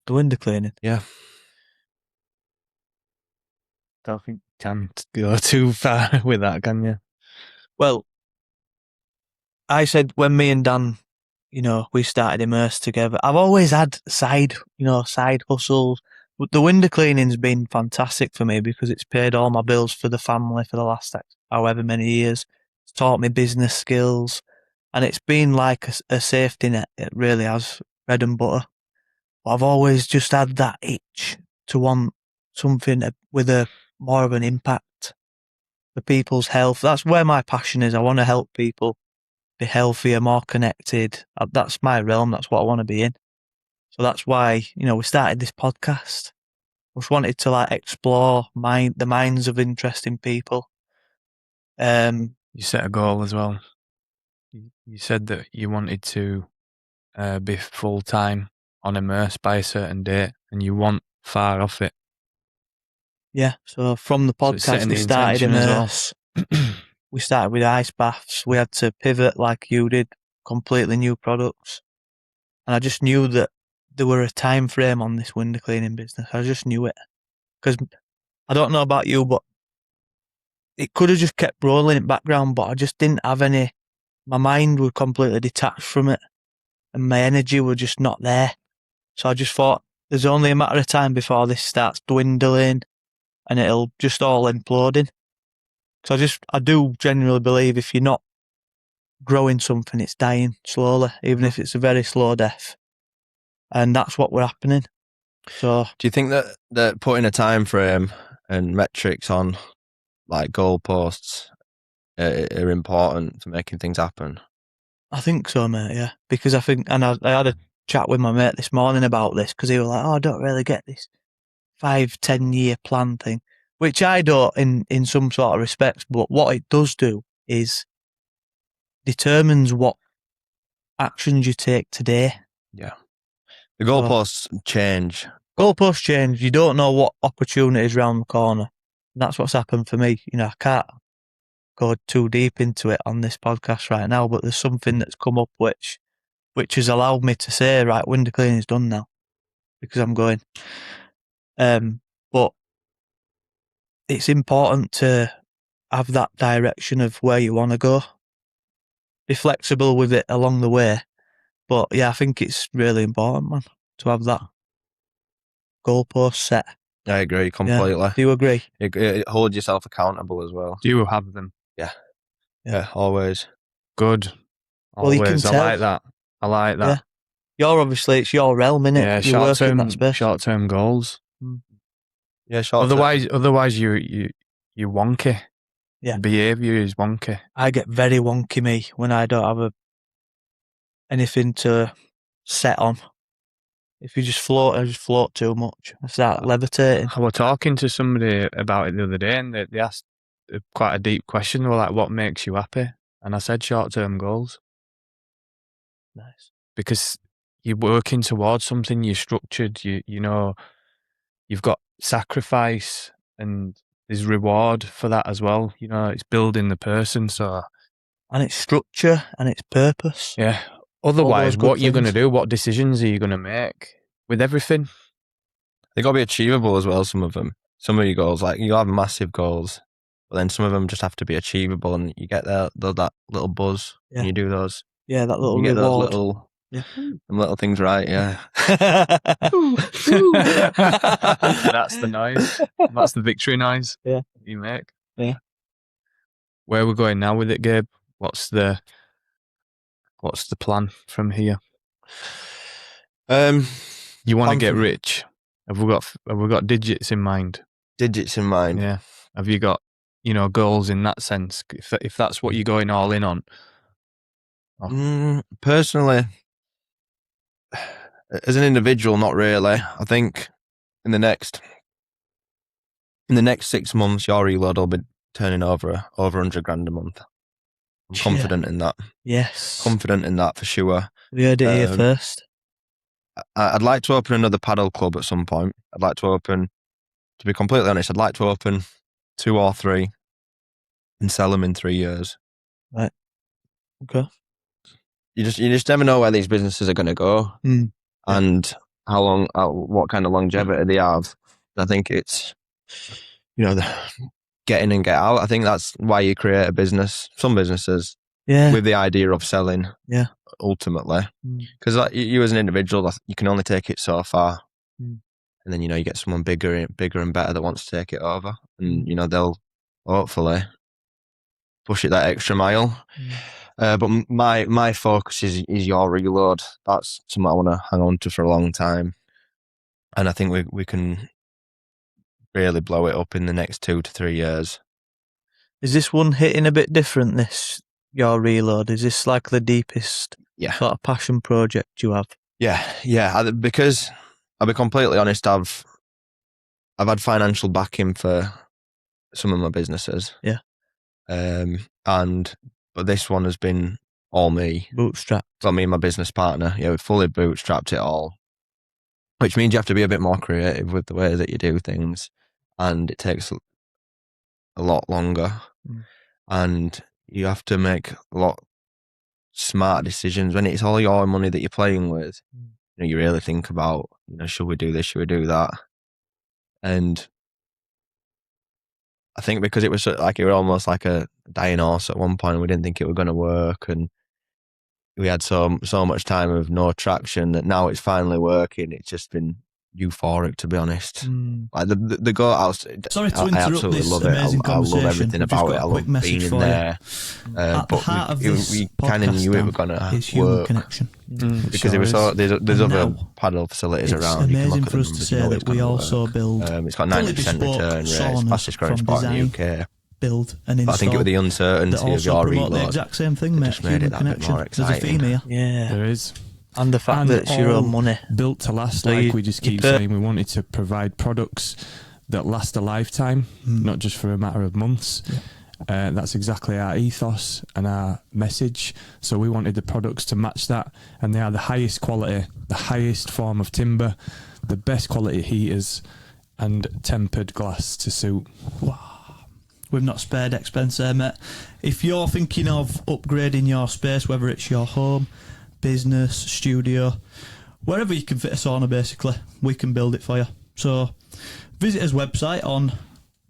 The window cleaning. Yeah. Don't think you can go too far with that, can you? Well, I said when me and Dan, we started Immerse together, I've always had side hustles. But the window cleaning's been fantastic for me because it's paid all my bills for the family for the last however many years. It's taught me business skills. And it's been like a safety net. It really has, bread and butter. But I've always just had that itch to want something with more of an impact for people's health. That's where my passion is. I want to help people be healthier, more connected. That's my realm. That's what I want to be in. So that's why, we started this podcast. I just wanted to explore the minds of interesting people. You set a goal as well. You said that you wanted to be full-time on Immerse by a certain date, and you want far off it. Yeah, so from the podcast, we started Immerse. We started with ice baths. We had to pivot like you did, completely new products. And I just knew that there were a time frame on this window cleaning business. I just knew it. Because I don't know about you, but it could have just kept rolling in the background, but I just didn't have any... My mind was completely detached from it, and my energy was just not there. So I just thought, there's only a matter of time before this starts dwindling, and it'll just all imploding. So I do genuinely believe if you're not growing something, it's dying slowly, even if it's a very slow death. And that's what we're happening. So Do you think that putting a time frame and metrics on like goalposts are important for making things happen? I think so, mate. Yeah, because I think, and I had a chat with my mate this morning about this because he was like, "Oh, I don't really get this 5-10 year plan thing," which I don't in some sort of respects. But what it does do is determines what actions you take today. Yeah. The goalposts change. Goalposts change. You don't know what opportunities round the corner. And that's what's happened for me. You know, I can't go too deep into it on this podcast right now, but there's something that's come up which has allowed me to say, right, window cleaning's done now because I'm going. But it's important to have that direction of where you want to go. Be flexible with it along the way. But yeah, I think it's really important, man, to have that goalpost set. I agree completely. Yeah. Do you agree? It hold yourself accountable as well. Do you have them? Yeah, always. Good. Well, you can Always. I tell. like that. I like that. Yeah. You're obviously, it's your realm, innit? Yeah, You work in that space. short-term goals. Yeah, short. Otherwise you're wonky. Yeah. Behaviour is wonky. I get very wonky, me, when I don't have anything to set on. If you just float, I just float too much. I start levitating. I was talking to somebody about it the other day, and they asked quite a deep question. They were like, "What makes you happy?" And I said, "Short-term goals." Nice. Because you're working towards something. You're structured. You know, you've got sacrifice, and there's reward for that as well. You know, it's building the person. So, And it's structure and it's purpose. yeah. Otherwise, good what you're going to things. do? What decisions are you going to make with everything? They got to be achievable as well. Some of them. Some of your goals, like you have massive goals, but then some of them just have to be achievable, and you get that little buzz when you do those. Yeah, that little You get those reward. them little things right. Yeah. That's the noise. That's the victory noise. Yeah. You make. Yeah. Where we're going now with it, Gabe? What's the plan from here? You want to get rich? Have we got digits in mind? Digits in mind. Yeah. Have you got goals in that sense? If that's what you're going all in on. Personally, as an individual, not really. I think in the next 6 months, your reload will be turning over 100 grand a month. I'm confident in that. Yes. Confident in that for sure. We heard it here first. I'd like to open another paddle club at some point. To be completely honest, I'd like to open 2 or 3 and sell them in 3 years. Right. Okay. You just never know where these businesses are going to go and how long, what kind of longevity they have. I think it's, the get in and get out. I think that's why you create a business. Some businesses, with the idea of selling. Yeah. Ultimately, because you as an individual, you can only take it so far, and then you get someone bigger and better that wants to take it over, and they'll hopefully push it that extra mile. But my focus is your reload. That's something I want to hang on to for a long time, and I think we can really blow it up in the next 2 to 3 years. Is this one hitting a bit different? Your reload, is this like the deepest sort of passion project you have? Yeah. Because I'll be completely honest, I've had financial backing for some of my businesses. Yeah. But this one has been all me. Bootstrapped. Got me and my business partner. Yeah, we fully bootstrapped it all. Which means you have to be a bit more creative with the way that you do things. And it takes a lot longer. And you have to make a lot smart decisions when it's all your money that you're playing with. You really think about, should we do this? Should we do that? And I think because it was almost like a dying horse at one point, we didn't think it was going to work, and we had so much time of no traction that now it's finally working. It's just been euphoric, to be honest. Like the go out. Sorry to I interrupt absolutely this love it. amazing I love conversation. everything We've just about got it. a I quick love message being for in you. there. At the heart of this we kind of podcast, knew it Dan, was going to is human work connection. because there was there's And other now, paddle facilities it's around. You can amazing look at for the us to numbers. say You know that it's we going to also work. build It's got fully 90% bespoke return rate. It's saunas fastest growing from spot in design, the UK. build and But I think install with the that uncertainty of also your promote the reload, exact same thing, it mate. just made Human it that bit connection. more There's a exciting. theme here. Yeah. There is. And the fact And that it's your own all money. built to last, So like we just keep per- saying, we wanted to provide products that last a lifetime, not just for a matter of months. That's exactly our ethos and our message. So we wanted the products to match that, and they are the highest quality, the highest form of timber, the best quality heaters, and tempered glass to suit. We've not spared expense there, mate. If you're thinking of upgrading your space, whether it's your home, business, studio, wherever you can fit a sauna, basically, we can build it for you. So visit us website on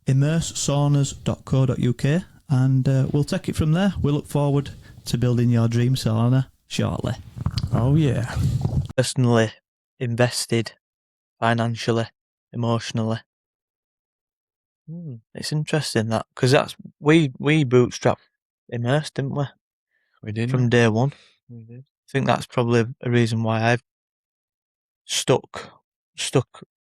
immersesaunas.co.uk and we'll take it from there. We look forward to building your dream sauna shortly. Oh yeah. Personally invested, financially, emotionally. It's interesting that, because that's we bootstrapped Immerse, didn't we? We did. From day one. We did. I think that's probably a reason why I've stuck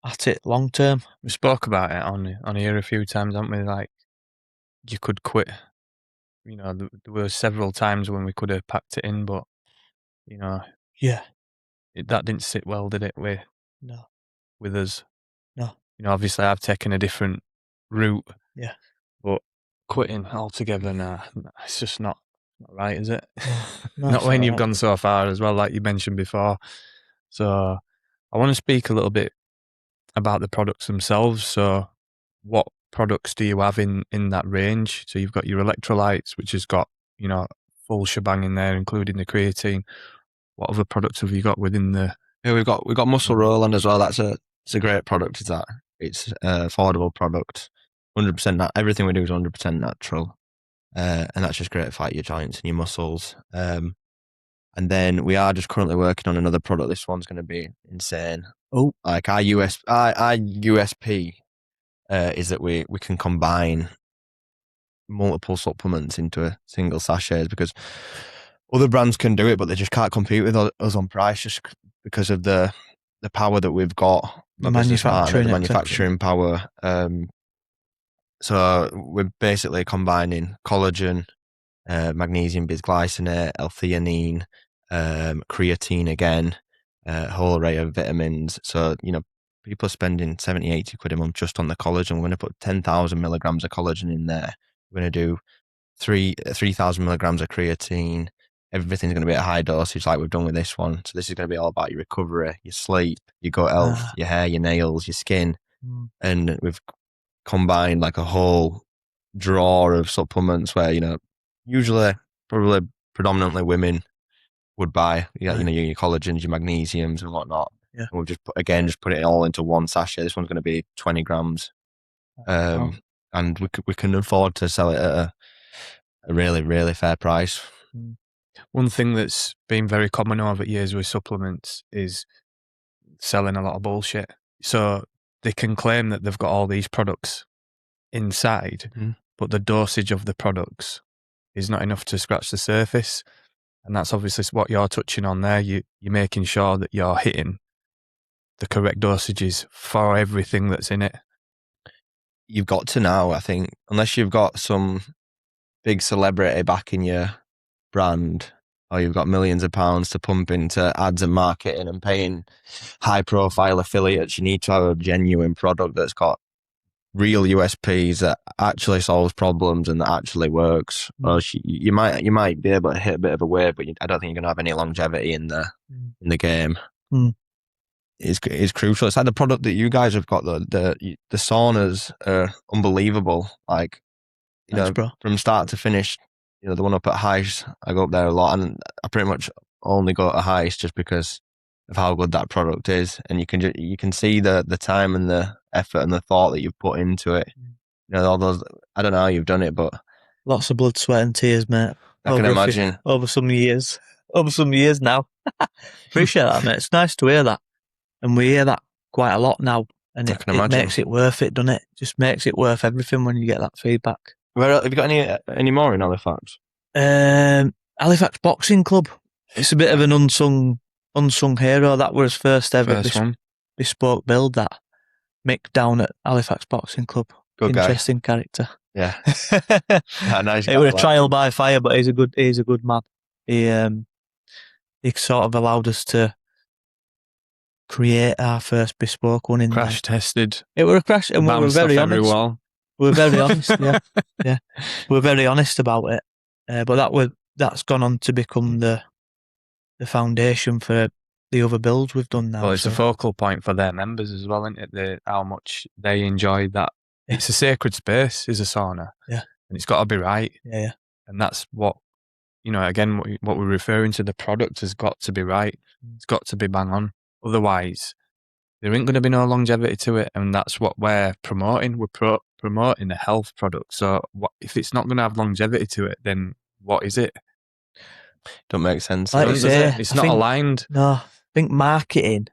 at it long term. We spoke about it on here a few times, haven't we? Like, you could quit. You know, there were several times when we could have packed it in, but, you know, Yeah. that didn't sit well, did it, with us? No. You know, obviously I've taken a different route. Yeah. But quitting altogether, nah, it's just not right, is it? No, Not it's when not you've right. gone so far as well, like you mentioned before. So I want to speak a little bit about the products themselves. So what products do you have in that range? So you've got your electrolytes, which has got, you know, full shebang in there, including the creatine. What other products have you got within the... Yeah, we've got Muscle Roland as well. It's a great product. It's an affordable product. 100%. Everything we do is 100% natural, and that's just great for your joints and your muscles. And then we are just currently working on another product. This one's going to be insane. Like our USP is that we can combine multiple supplements into a single sachet, because other brands can do it, but they just can't compete with us on price just because of the power that we've got, The manufacturing power. So we're basically combining collagen, magnesium bisglycinate, L-theanine, creatine again, a whole array of vitamins. So, you know, people are spending 70, 80 quid a month just on the collagen. We're going to put 10,000 milligrams of collagen in there. We're going to do 3,000 milligrams of creatine. Everything's going to be at high dosage like we've done with this one. So this is going to be all about your recovery, your sleep, your gut health, your hair, your nails, your skin. And we've combined like a whole drawer of supplements where, you know, usually probably predominantly women would buy, you know, your collagens, your magnesiums and whatnot. Yeah. And we've just put it all into one sachet. This one's going to be 20 grams. And we can afford to sell it at a really, really fair price. One thing that's been very common over years with supplements is selling a lot of bullshit. So they can claim that they've got all these products inside, but the dosage of the products is not enough to scratch the surface. And that's obviously what you're touching on there. You're making sure that you're hitting the correct dosages for everything that's in it. You've got to now, I think, unless you've got some big celebrity backing your brand, or you've got millions of pounds to pump into ads and marketing and paying high profile affiliates, you need to have a genuine product that's got real USPs that actually solves problems and that actually works. Or you might be able to hit a bit of a wave, but I don't think you're going to have any longevity in the game. It's crucial. It's like the product that you guys have got. The saunas are unbelievable. Like, you know, from start to finish. You know, the one up at Heist, I go up there a lot, and I pretty much only go to Heist just because of how good that product is, and you can see the time and the effort and the thought that you've put into it. You know, all those. I don't know how you've done it, but lots of blood, sweat, and tears, mate. I can imagine over some years now. Appreciate that, mate. It's nice to hear that, and we hear that quite a lot now, and I it can imagine. makes it worth it, doesn't it? Just makes it worth everything when you get that feedback. Have you got any more in Halifax? Halifax Boxing Club. It's a bit of an unsung hero. That was first ever First one. bespoke build. That Mick down at Halifax Boxing Club. Good guy. Interesting character. Yeah. Nice It guy, was a like. trial by fire, but he's a good man. He sort of allowed us to create our first bespoke one in Crash tested. It were a crash, and we were Bounced off very every honest. wall. We were very honest. Yeah. We were very honest about it. But that's gone on to become the foundation for the other builds we've done now. Well, it's a focal point for their members as well, isn't it? How much they enjoy that. Yeah. It's a sacred space, is a sauna. Yeah. And it's got to be right. Yeah. And that's what, again, what we're referring to, the product has got to be right. It's got to be bang on. Otherwise, there ain't going to be no longevity to it. And that's what we're promoting. We're promoting a health product. So if it's not going to have longevity to it, then what is it? Don't make sense. Like you say, it's not aligned. No, I think marketing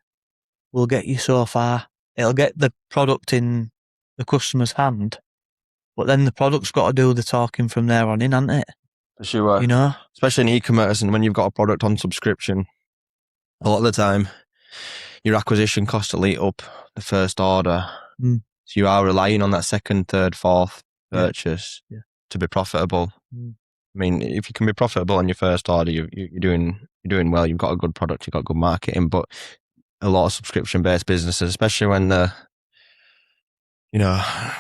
will get you so far. It'll get the product in the customer's hand, but then the product's got to do the talking from there on in, hasn't it? For sure. Especially in e-commerce, and when you've got a product on subscription, a lot of the time, your acquisition costs will eat up the first order. So you are relying on that second, third, fourth purchase to be profitable. I mean, if you can be profitable on your first order, you're doing well. You've got a good product, you've got good marketing. But a lot of subscription-based businesses, especially when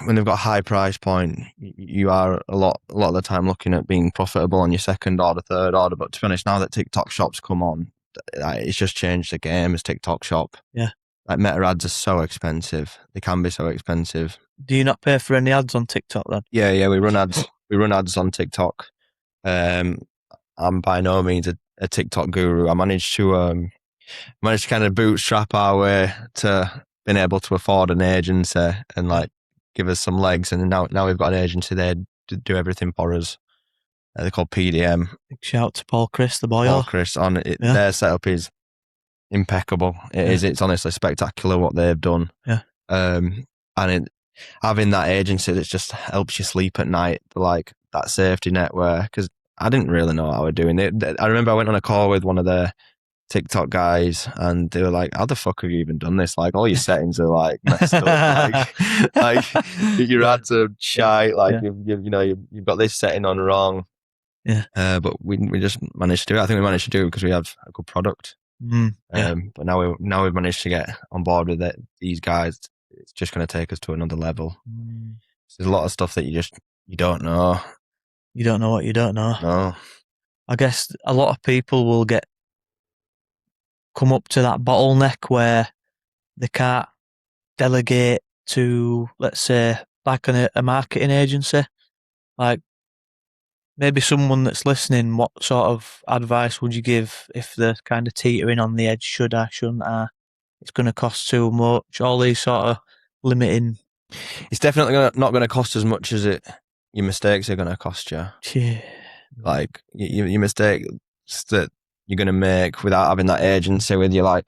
when they've got a high price point, you are a lot of the time looking at being profitable on your second order, third order. But to be honest, now that TikTok shops come on, it's just changed the game as TikTok shop. Yeah. Like Meta ads are so expensive. They can be so expensive. Do you not pay for any ads on TikTok then? Yeah, we run ads. We run ads on TikTok. I'm by no means a TikTok guru. I managed to kind of bootstrap our way to being able to afford an agency and like give us some legs. And now we've got an agency there to do everything for us. They're called PDM. Big shout out to Paul Chris, the boy. Paul Chris on it. Yeah. Their setup is impeccable. It is. It's honestly spectacular what they've done. Yeah. Having that agency that just helps you sleep at night, like that safety net where, because I didn't really know what I was doing. I remember I went on a call with one of their TikTok guys and they were like, how the fuck have you even done this? Like all your settings are like messed up. like your ads are shite. Like you've got this setting on wrong. Yeah. But we just managed to do it. I think we managed to do it because we have a good product. But now we've managed to get on board with it. These guys, it's just going to take us to another level. There's a lot of stuff that you don't know. You don't know what you don't know. No. I guess a lot of people will come up to that bottleneck where they can't delegate to, let's say, like a marketing agency. Like maybe someone that's listening, what sort of advice would you give if they're kind of teetering on the edge? Should I, shouldn't I? It's going to cost too much. All these sort of limiting. It's definitely not going to cost as much as your mistakes are going to cost you. Yeah. Like your mistakes that you're going to make without having that agency with you. Like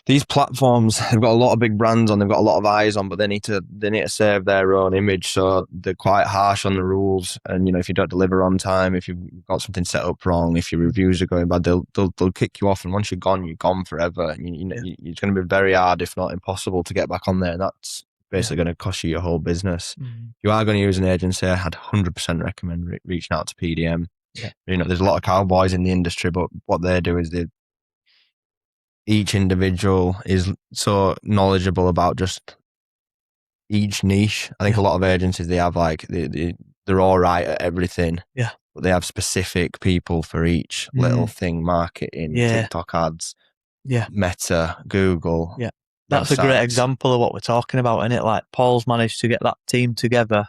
these platforms, they've got a lot of big brands on, they've got a lot of eyes on, but they need to save their own image. So they're quite harsh on the rules. And, if you don't deliver on time, if you've got something set up wrong, if your reviews are going bad, they'll kick you off. And once you're gone forever. And it's going to be very hard, if not impossible, to get back on there. And that's basically going to cost you your whole business. If you are going to use an agency, I'd 100% recommend reaching out to PDM. Yeah. There's a lot of cowboys in the industry, but what they do is each individual is so knowledgeable about just each niche. I think a lot of agencies, they have like they're all right at everything. Yeah. But they have specific people for each little thing: marketing, TikTok ads, Meta, Google. Yeah. That's a great example of what we're talking about, isn't it? Like Paul's managed to get that team together.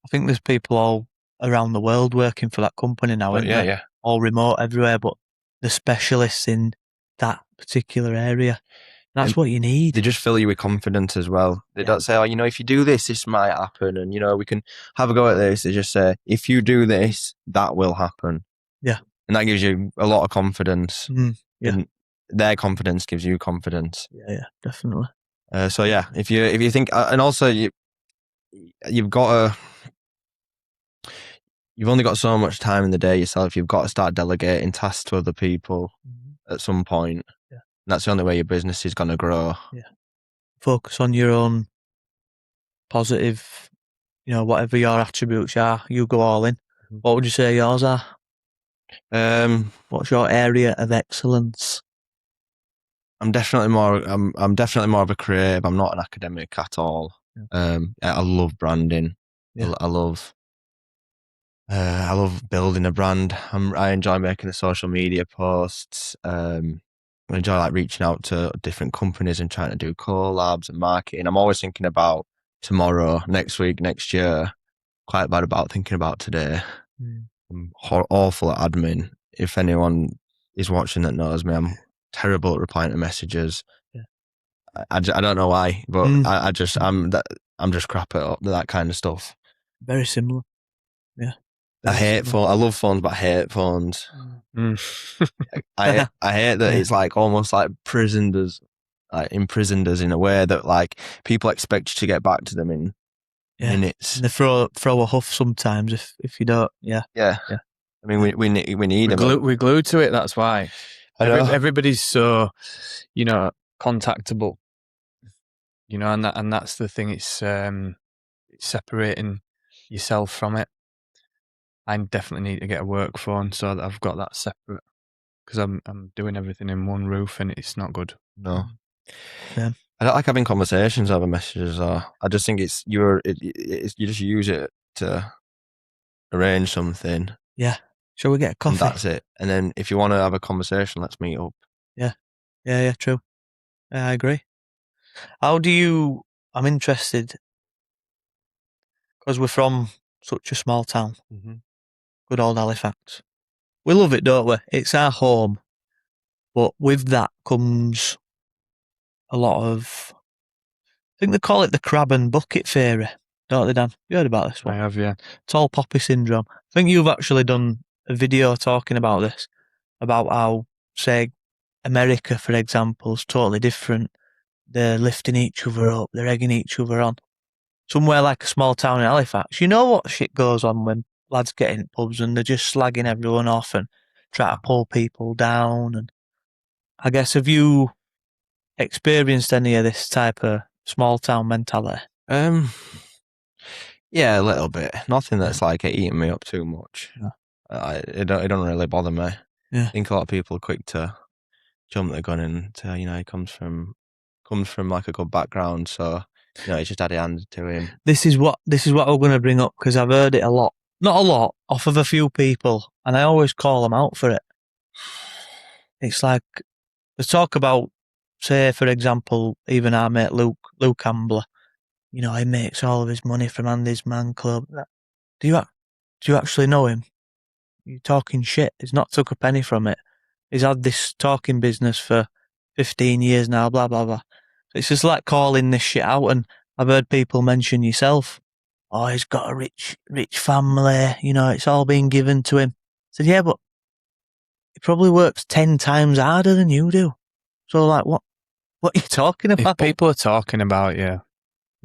I think there's people all around the world working for that company now, isn't there? Yeah. All remote everywhere, but the specialists in that particular area. That's what you need. They just fill you with confidence as well. They don't say, if you do this might happen, and we can have a go at this. They just say, if you do this, that will happen. Yeah. And that gives you a lot of confidence. Yeah. And their confidence gives you confidence. Yeah, definitely. So yeah, if you think, and also you've only got so much time in the day yourself. You've got to start delegating tasks to other people at some point. Yeah. And that's the only way your business is going to grow. Yeah. Focus on your own positive, whatever your attributes are, you go all in. What would you say yours are? What's your area of excellence? I'm definitely more of a creative. I'm not an academic at all. Yeah. I love branding. Yeah. I love building a brand. I enjoy making the social media posts. I enjoy like reaching out to different companies and trying to do collabs and marketing. I'm always thinking about tomorrow, next week, next year. Quite bad about thinking about today. I'm awful at admin. If anyone is watching that knows me, I'm terrible at replying to messages. Yeah. I don't know why, but I'm just crap at that kind of stuff. Very similar. Yeah. I love phones, but I hate phones. I hate that it's like almost like imprisoned us in a way that like people expect you to get back to them in minutes. And they throw a huff sometimes if you don't. Yeah. I mean, we need them. We're glued to it. That's why. Everybody's so, contactable. And that's the thing. It's separating yourself from it. I definitely need to get a work phone so that I've got that separate, because I'm doing everything in one roof and it's not good. No. Yeah. I don't like having conversations over messages. I just think you just use it to arrange something. Yeah. Shall we get a coffee? And that's it. And then if you want to have a conversation, let's meet up. Yeah, true. Yeah, I agree. I'm interested, because we're from such a small town. Good old Halifax. We love it, don't we? It's our home. But with that comes a lot of, I think they call it the crab and bucket theory, don't they, Dan? You heard about this one? I have, yeah. Tall poppy syndrome. I think you've actually done a video talking about this, about how, say, America, for example, is totally different. They're lifting each other up, they're egging each other on. Somewhere like a small town in Halifax, you know what shit goes on when lads get in pubs and they're just slagging everyone off and try to pull people down. And I guess, have you experienced any of this type of small town mentality? Yeah, a little bit. Nothing that's like eating me up too much. No. It don't really bother me. Yeah. I think a lot of people are quick to jump the gun and say, he comes from like a good background, so he's just had it handed to him. This is what I'm going to bring up, because I've heard it a lot. Not a lot, off of a few people, and I always call them out for it. It's like, they talk about, say, for example, even our mate Luke Ambler. He makes all of his money from Andy's Man Club. Do you actually know him? You're talking shit. He's not took a penny from it. He's had this talking business for 15 years now, blah, blah, blah. It's just like calling this shit out, and I've heard people mention yourself. Oh, he's got a rich family, it's all been given to him. I said, yeah, but he probably works 10 times harder than you do. So, like, what are you talking about? If people are talking about you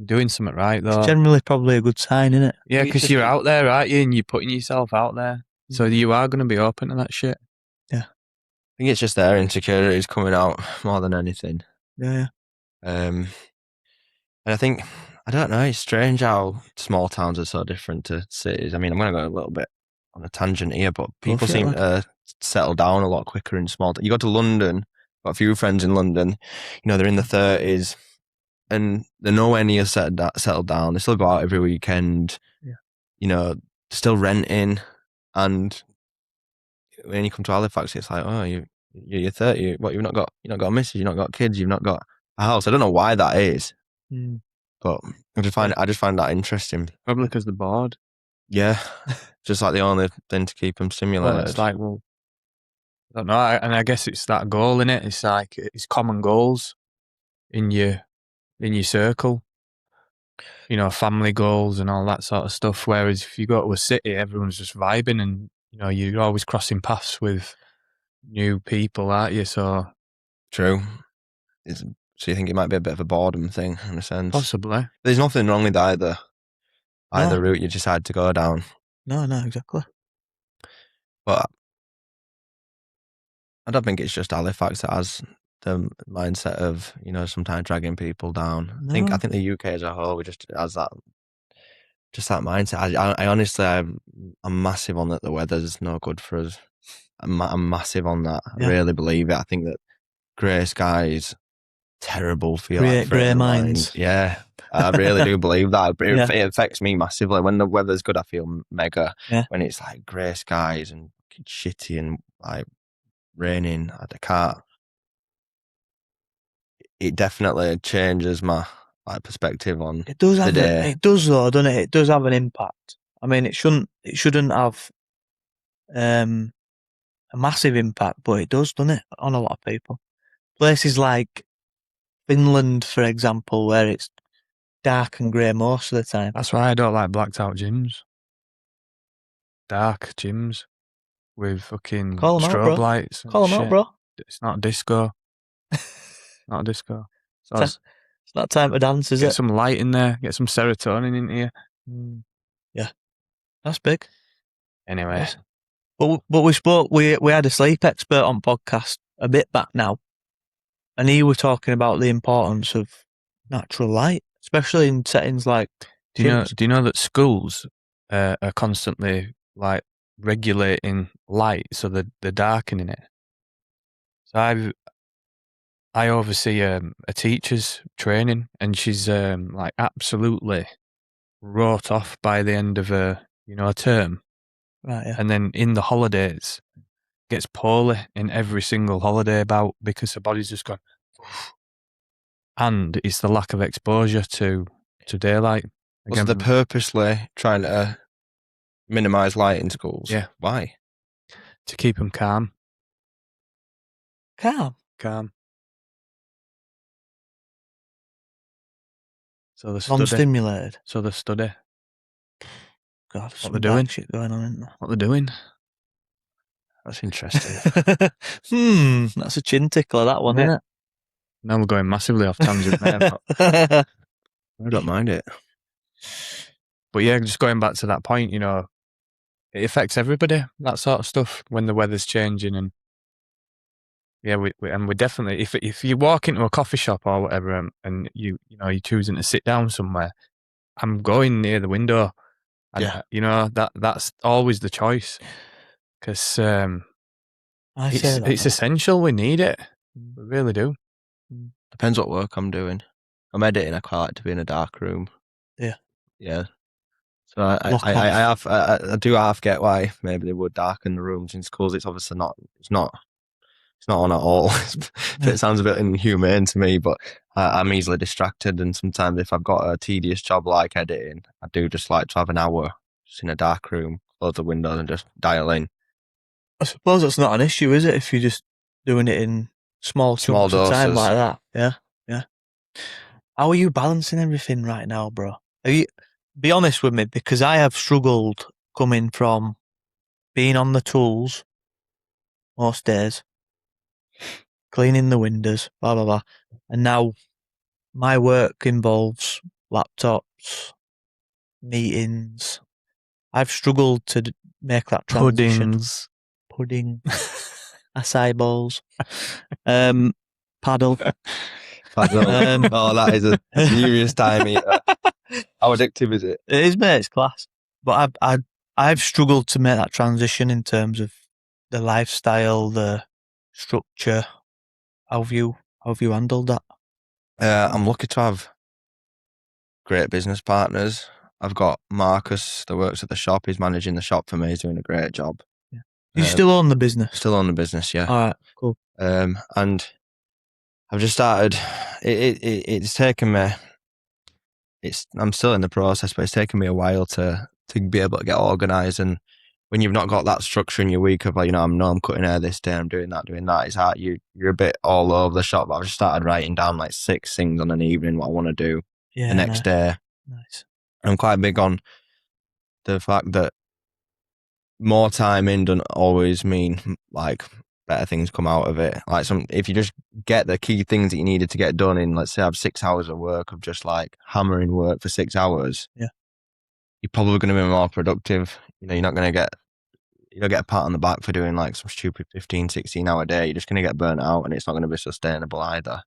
doing something right, though, it's generally probably a good sign, isn't it? Yeah, because you're out there, aren't you? And you're putting yourself out there. So you are going to be open to that shit. Yeah. I think it's just their insecurities coming out more than anything. Yeah. And I think, I don't know, it's strange how small towns are so different to cities. I mean, I'm going to go a little bit on a tangent here, but people seem to settle down a lot quicker in small towns. You go to London, got a few friends in London, they're in the 30s and they're nowhere near settled down. They still go out every weekend, still renting. And when you come to Halifax, it's like, oh, you're 30. What, you've not got a missus, you've not got kids, you've not got a house. I don't know why that is, but I just find that interesting. Probably because they're bored. Yeah, just like the only thing to keep them stimulated. Well, it's like, I don't know, and I guess it's that goal, innit? It's like it's common goals in your circle. Family goals and all that sort of stuff. Whereas if you go to a city, everyone's just vibing, and you're always crossing paths with new people, aren't you? So true. So you think it might be a bit of a boredom thing in a sense? Possibly. There's nothing wrong with either No. route you decide to go down. No, exactly. But I don't think it's just Halifax that has the mindset of, you know, sometimes dragging people down. No. I think the UK as a whole just has that mindset. I honestly, I'm massive on that the weather's no good for us. I'm massive on that. Yeah. I really believe it. I think that grey skies terrible for your Create grey minds. Yeah, I really do believe that. Yeah. It affects me massively. When the weather's good, I feel mega. Yeah. When it's like grey skies and shitty and like raining, I can't. It definitely changes my perspective on It does the have day. it does though, doesn't it? It does have an impact. I mean, it shouldn't have a massive impact, but it does, doesn't it, on a lot of people. Places like Finland, for example, where it's dark and grey most of the time. That's why I don't like blacked out gyms. Dark gyms with fucking Call 'em out, strobe bro. lights. And Call them out, shit. bro. It's not disco. Not a disco. So It's not time to dance, is get it? some light in there. Get some serotonin into you. Yeah, that's big. Anyway, Yes. But we spoke. We had a sleep expert on podcast a bit back now, and he was talking about the importance of natural light, especially in settings like. do you gyms. know that schools are constantly like regulating light, so they're darkening it. So I oversee a teacher's training, and she's like absolutely wrote off by the end of a term, Right, yeah. and then in the holidays gets poorly in every single holiday bout because her body's just gone. And it's the lack of exposure to daylight. So they're purposely trying to minimise light in schools. Yeah. Why? To keep them calm. Calm. So they study. Non-stimulated. So they study God, what they're doing. Shit going on, isn't there? What they're doing. That's interesting. That's a chin tickler, that one, Yeah. isn't Now we're going massively off tangent there. But, it? I don't mind it. but yeah, just going back to that point, it affects everybody, that sort of stuff, when the weather's changing. And yeah, we definitely, if you walk into a coffee shop or whatever, and you're choosing to sit down somewhere, I'm going near the window. And, Yeah. that's always the choice. Because it's That. essential. We need it. We really do. Depends what work I'm doing. I'm editing. I quite like to be in a dark room. Yeah. Yeah. So I do half get why maybe they would darken the rooms in schools. It's obviously not. It's not on at all. It sounds a bit inhumane to me, but I'm easily distracted. And sometimes if I've got a tedious job like editing, I do just like to have an hour just in a dark room, close the windows, and just dial in. I suppose that's not an issue, is it? If you're just doing it in small chunks of time doses. like that. Yeah. How are you balancing everything right now, bro? Be honest with me, because I have struggled coming from being on the tools most days, cleaning the windows, blah, blah, blah. And now my work involves laptops, meetings. I've struggled to make that transition. Pudding, acai bowls, paddle. Oh, that is a serious time eater. How addictive is it? It is, mate. It's class. But I've struggled to make that transition in terms of the lifestyle, the structure. How have you handled that? I'm lucky to have great business partners. I've got Marcus that works at the shop. He's managing the shop for me. He's doing a great job. You still own the business? Still own the business, yeah. All right, cool. And I've just started. It's taken me. I'm still in the process, but it's taken me a while to be able to get organised. And when you've not got that structure in your week of like, I'm cutting hair this day, I'm doing that, it's hard. You're a bit all over the shop. But I've just started writing down like 6 things on an evening what I want to do the next day. Nice. I'm quite big on the fact that more time in doesn't always mean like better things come out of it. Like if you just get the key things that you needed to get done in, let's say I have 6 hours of work of just like hammering work for 6 hours. Yeah. You're probably going to be more productive. You're not going to get a pat on the back for doing like some stupid 15, 16 hour day. You're just going to get burnt out, and it's not going to be sustainable either.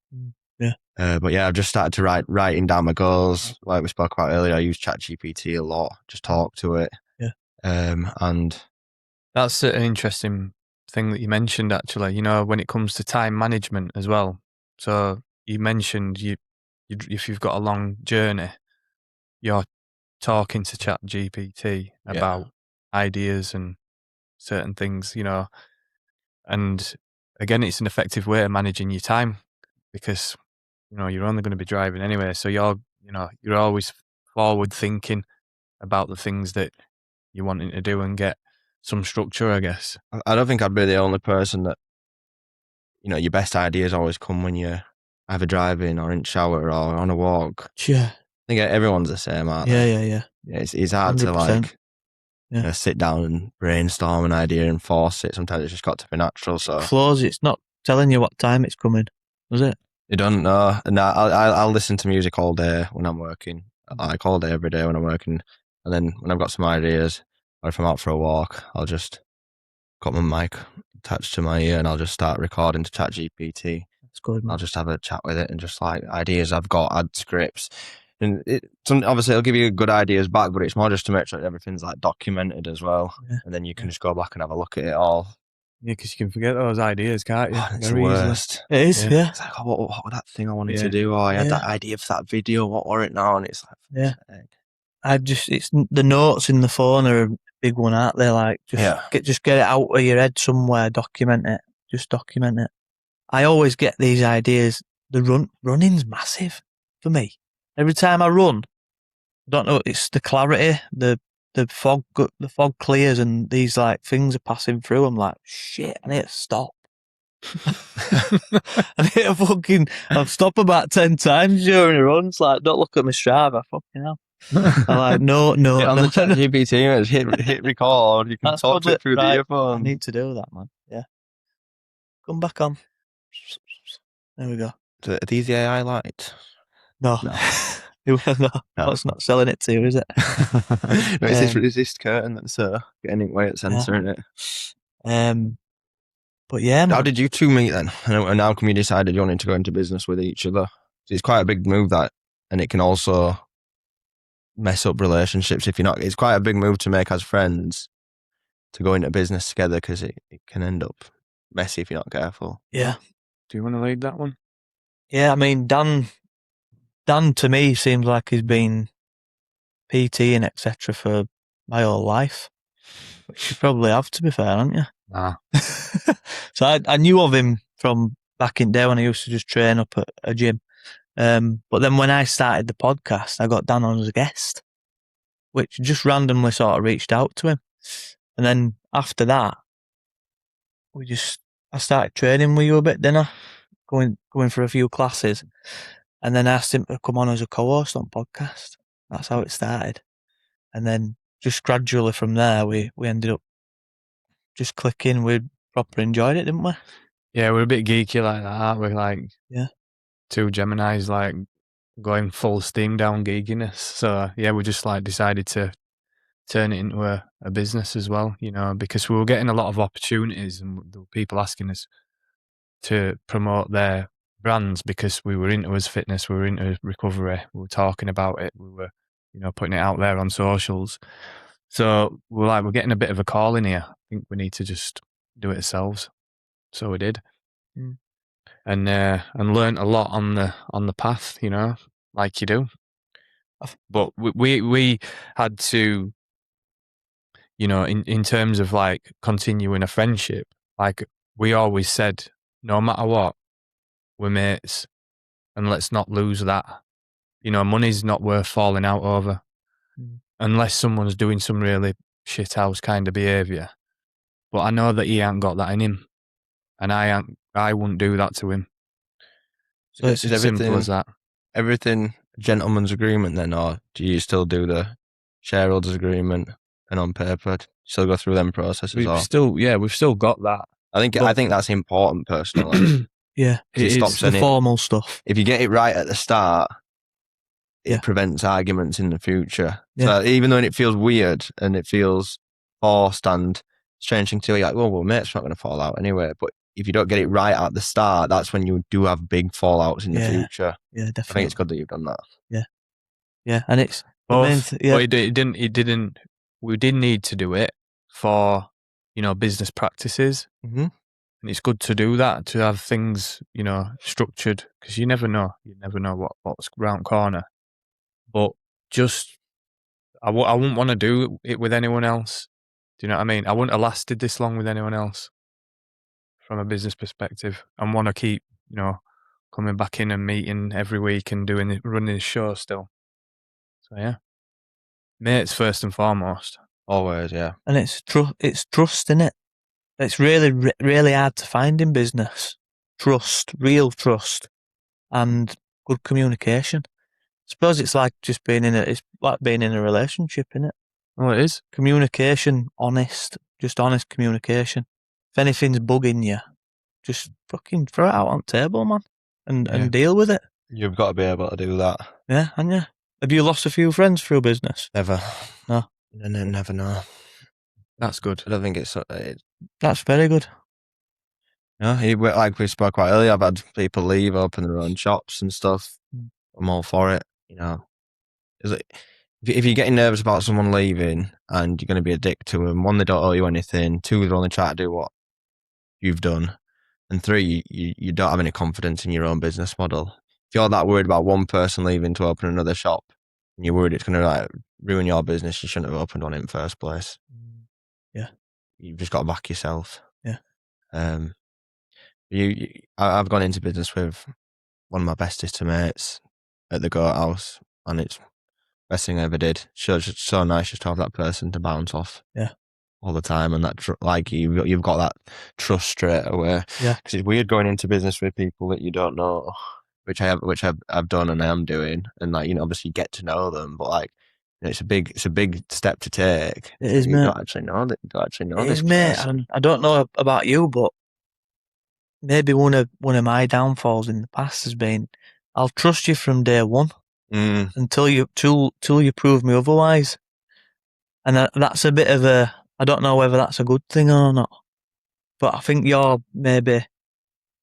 Yeah. But yeah, I've just started to writing down my goals. Like we spoke about earlier, I use ChatGPT a lot. Just talk to it. Yeah. And That's an interesting thing that you mentioned, actually, when it comes to time management as well. So you mentioned if you've got a long journey, you're talking to ChatGPT about ideas and certain things, and again, it's an effective way of managing your time because, you're only going to be driving anyway. So you're always forward thinking about the things that you're wanting to do and get some structure, I guess. I don't think I'd be the only person that, your best ideas always come when you're either driving or in the shower or on a walk. Yeah. I think everyone's the same, aren't they? Yeah. It's hard 100%. to sit down and brainstorm an idea and force it. Sometimes it's just got to be natural. So Flows, it's not telling you what time it's coming, does it? you don't know. And I'll listen to music all day when I'm working, like all day, every day when I'm working. And then when I've got some ideas, or if I'm out for a walk, I'll just got my mic attached to my ear and I'll just start recording to ChatGPT. That's good, man. I'll just have a chat with it and just like ideas I've got, add scripts. And obviously it'll give you good ideas back, but it's more just to make sure that everything's like documented as well. Yeah. And then you can just go back and have a look at it all. Yeah, because you can forget those ideas, can't you? It's the worst. It is, yeah. It's like, what was that thing I wanted to do? Oh, I had that idea for that video. What were it now? And it's like, it's the notes in the phone are a big one, aren't they? Like, just get it out of your head somewhere, document it. Just document it. I always get these ideas. The running's massive for me. Every time I run, I don't know, it's the clarity, the fog clears and these like things are passing through. I'm like, shit, I need to stop. I've stopped about 10 times during a run. It's like, don't look at my Strava, fucking hell. I'm like, no. On the ChatGPT, hit record. You can talk to it through the earphone. I need to do that, man. Yeah. Come back on. There we go. Are these the AI lights? No. No, it's not selling it to you, is it? No, it's this resist curtain that's getting in way at censoring it. But yeah, man. How did you two meet then? And how come you decided you wanted to go into business with each other? It's quite a big move, that, and it can also mess up relationships if you're not. It's quite a big move to make as friends to go into business together, because it can end up messy if you're not careful. Yeah. Do you want to lead that one? Yeah, I mean, Dan to me seems like he's been PT and etc. for my whole life, which you probably have, to be fair, haven't you? Nah. So I knew of him from back in the day when I used to just train up at a gym. But then when I started the podcast, I got Dan on as a guest, which just randomly sort of reached out to him. And then after that, I started training with you a bit, didn't I? Going for a few classes. And then asked him to come on as a co-host on podcast. That's how it started. And then just gradually from there, we ended up just clicking. We proper enjoyed it, didn't we? Yeah, we're a bit geeky like that, aren't we? Like, two Geminis, like going full steam down geekiness. So yeah, we just like decided to turn it into a business as well, because we were getting a lot of opportunities and there were people asking us to promote their brands because we were into his fitness, we were into recovery, we were talking about it, we were, putting it out there on socials. So we're getting a bit of a call in here. I think we need to just do it ourselves. So we did, and learnt a lot on the path, like you do. But we had to, in terms of like continuing a friendship, like we always said, no matter what, we're mates, and let's not lose that. Money's not worth falling out over, unless someone's doing some really shithouse kind of behaviour. But I know that he ain't got that in him, and I wouldn't do that to him. So it's as simple as that. Everything gentleman's agreement then, or do you still do the shareholders agreement and on paper? Still go through them processes? We've still got that. I think that's important personally. Yeah, It it's stops the any. formal stuff. If you get it right at the start, it Yeah. prevents arguments in the future. Yeah. So even though it feels weird and it feels forced and strange thing to do, you're like, well, mate's not going to fall out anyway. But if you don't get it right at the start, that's when you do have big fallouts in the future. Yeah, definitely. I think it's good that you've done that. Yeah, and it's Both, yeah. but it didn't. We did need to do it for, business practices, Mm-hmm. and it's good to do that, to have things, structured, because you never know. You never know what's round corner. But just, I wouldn't want to do it with anyone else. Do you know what I mean? I wouldn't have lasted this long with anyone else from a business perspective, and want to keep, coming back in and meeting every week and running the show still. So yeah, mates first and foremost. Always, yeah. And it's trust in it. It's really, really hard to find in business. Trust, real trust, and good communication. I suppose it's like just it's like being in a relationship, isn't it? Oh, it is. Communication, honest communication. If anything's bugging you, just fucking throw it out on the table, man, and deal with it. You've got to be able to do that. Yeah, and yeah. Have you lost a few friends through business? Never. No. Never know. That's good. I don't think it's That's very good. no, like we spoke about earlier, I've had people leave, open their own shops and stuff. I'm all for it, Is it, if you're getting nervous about someone leaving and you're going to be a dick to them, one, they don't owe you anything. Two, they're only trying to do what you've done. And three, you don't have any confidence in your own business model. If you're that worried about one person leaving to open another shop and you're worried it's going to ruin your business, you shouldn't have opened one in the first place. Yeah. You've just got to back yourself. Yeah. I've gone into business with one of my bestest mates at the Goat House, and it's the best thing I ever did. It's so nice just to have that person to bounce off. Yeah. All the time, and that you've got that trust straight away. Yeah. Because it's weird going into business with people that you don't know, which I've done and I am doing, and obviously get to know them, but it's a big step to take. It is, you mate. don't actually know It this is, mate. person. I don't know about you, but maybe one of my downfalls in the past has been I'll trust you from day one until you prove me otherwise, and that's a bit of I don't know whether that's a good thing or not, but I think you're maybe a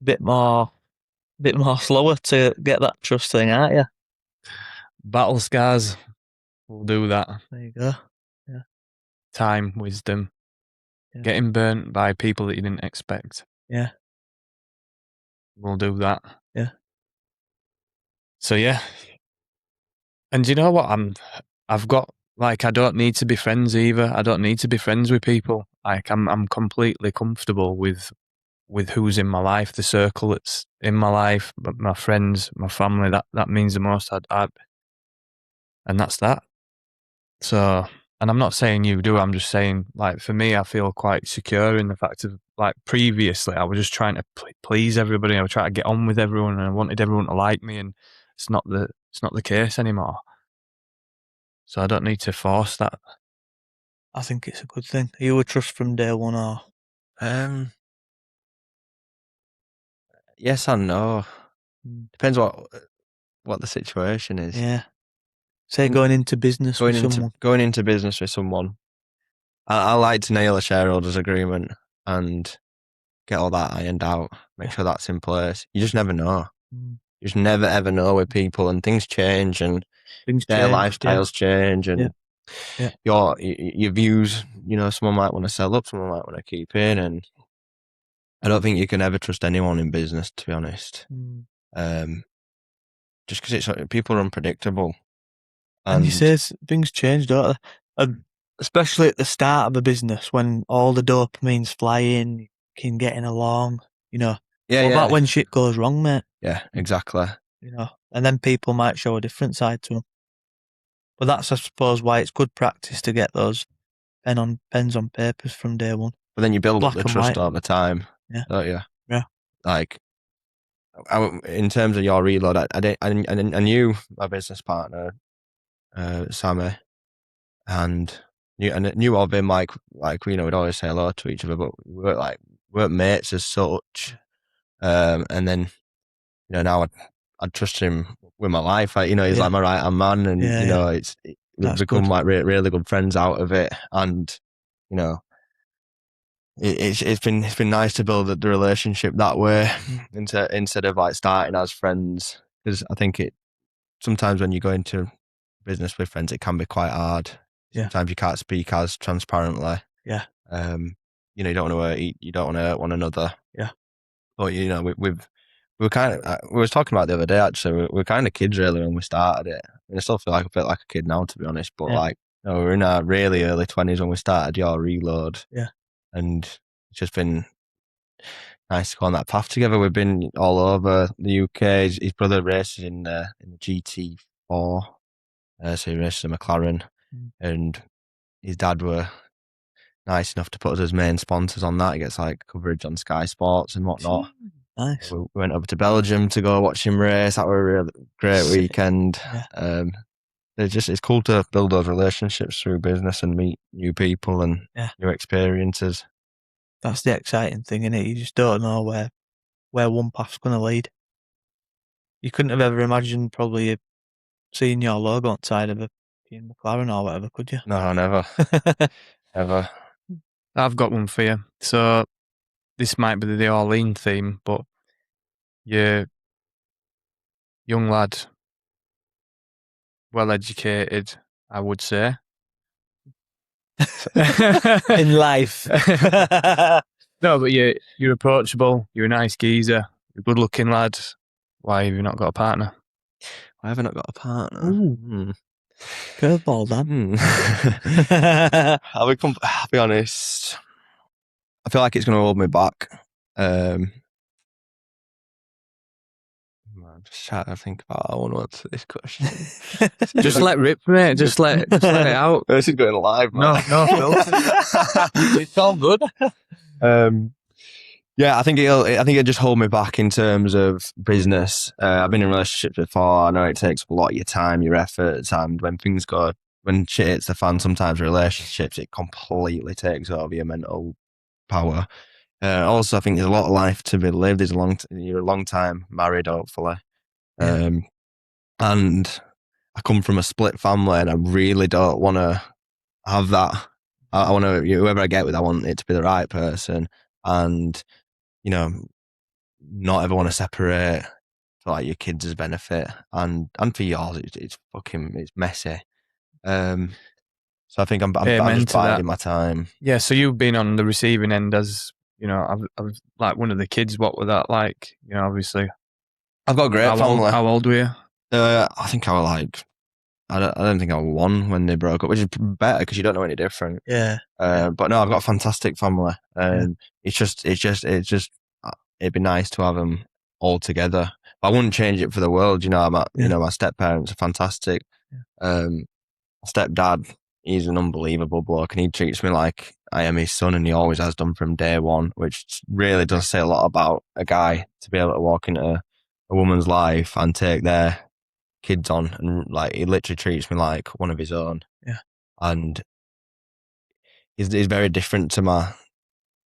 bit more slower to get that trust thing, aren't you? Battle scars will do that. There you go. Yeah. Time, wisdom, Yeah. getting burnt by people that you didn't expect. Yeah. Will do that. Yeah. So yeah. And you know what? I've got, I don't need to be friends either. I don't need to be friends with people. I'm completely comfortable with who's in my life, the circle that's in my life, my friends, my family. That means the most. And that's that. So, and I'm not saying you do. I'm just saying, for me, I feel quite secure in the fact of, previously, I was just trying to please everybody. I was trying to get on with everyone, and I wanted everyone to like me, and it's not the case anymore. So I don't need to force that. I think it's a good thing. Are you a trust from day one, or? Yes and no. Depends what the situation is. Yeah. Say going into business with someone. Going into business with someone. I like to nail a shareholders agreement and get all that ironed out. Make sure that's in place. You just never know. You just never ever know with people, and things change, and their lifestyles change, and your views. Someone might want to sell up, someone might want to keep in, and I don't think you can ever trust anyone in business, to be honest. Just because people are unpredictable. And you say things change, don't they? Especially at the start of a business, when all the dopamine's flying, you can getting along, Yeah, what about when shit goes wrong, mate? Yeah, exactly. And then people might show a different side to them. But that's, I suppose, why it's good practice to get those pens on papers from day one. But then you build up the trust all the time, don't you? Yeah. In terms of your reload, I knew my business partner, Sammy, and knew of him. We'd always say hello to each other, but we weren't weren't mates as such. And then, now I'd trust him with my life. He's Yeah. like my right hand man, and Yeah, we've That's become good. like really good friends out of it. And it's been nice to build the relationship that way instead of like starting as friends, because I think sometimes when you go into business with friends, it can be quite hard. Yeah. Sometimes you can't speak as transparently. Yeah. You don't want to hurt one another. Yeah. But we were kind of, we was talking about the other day actually. We were kind of kids really when we started it. I still feel like a bit like a kid now, to be honest. But Yeah. we were in our really early 20s when we started Your Reload. Yeah. And it's just been nice to go on that path together. We've been all over the UK. His brother races in the GT4, so he races a McLaren, and his dad were nice enough to put us as main sponsors on that. He gets like coverage on Sky Sports and whatnot. Nice. We went over to Belgium to go watch him race. That was a really great weekend. Yeah. It's cool to build those relationships through business and meet new people and new experiences. That's the exciting thing, isn't it? You just don't know where one path's going to lead. You couldn't have ever imagined probably seeing your logo outside of a McLaren or whatever, could you? No, never. Ever. I've got one for you. So this might be the Orlean theme, but you're young lad, well educated, I would say. In life. No, but you're approachable, you're a nice geezer, you're a good looking lad. Why have you not got a partner? Why have I not got a partner? Ooh. Curveball, Dan. I'll be honest. I feel like it's going to hold me back. I'm just trying to think about how I want to answer this question. Just let rip, mate. Just let it out. This is going live, man. No, it's all good. Yeah, I think it'll just hold me back in terms of business. I've been in relationships before. I know it takes a lot of your time, your efforts, and when shit hits the fan, sometimes relationships, it completely takes over your mental power. Also, I think there's a lot of life to be lived. You're a long time married, hopefully. Yeah. And I come from a split family, and I really don't want to have that. I want to, whoever I get with, I want it to be the right person, and not ever want to separate for like your kids' benefit and for yours. It's messy. So I think I'm just biding my time. Yeah. So you've been on the receiving end as I've like one of the kids. What was that like? Obviously, I've got a great family. How old were you? I think I was like, I don't think I was 1 when they broke up, which is better because you don't know any different. Yeah. But no, I've got a fantastic family. It's just it'd be nice to have them all together. But I wouldn't change it for the world. My step parents are fantastic. My stepdad, he's an unbelievable bloke, and he treats me like I am his son, and he always has done from day one, which really does say a lot about a guy to be able to walk into a woman's life and take their kids on, and like he literally treats me like one of his own. Yeah. And he's very different to my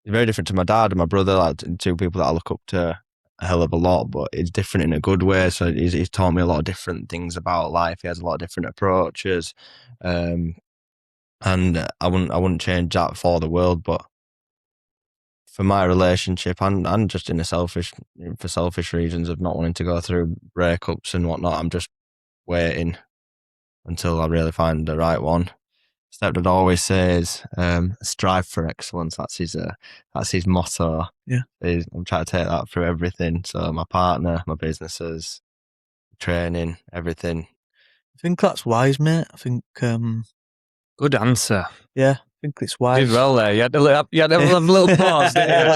dad and my brother, like 2 people that I look up to a hell of a lot, but it's different in a good way. So he's taught me a lot of different things about life. He has a lot of different approaches. And I wouldn't change that for the world, but for my relationship and just for selfish reasons of not wanting to go through breakups and whatnot, I'm just waiting until I really find the right one. Stepdad always says, strive for excellence. That's his motto. Yeah. I'm trying to take that through everything. So my partner, my businesses, training, everything. I think that's wise, mate. I think, Good answer. yeah, I think it's wise. Did well there. You had a little pause, didn't you?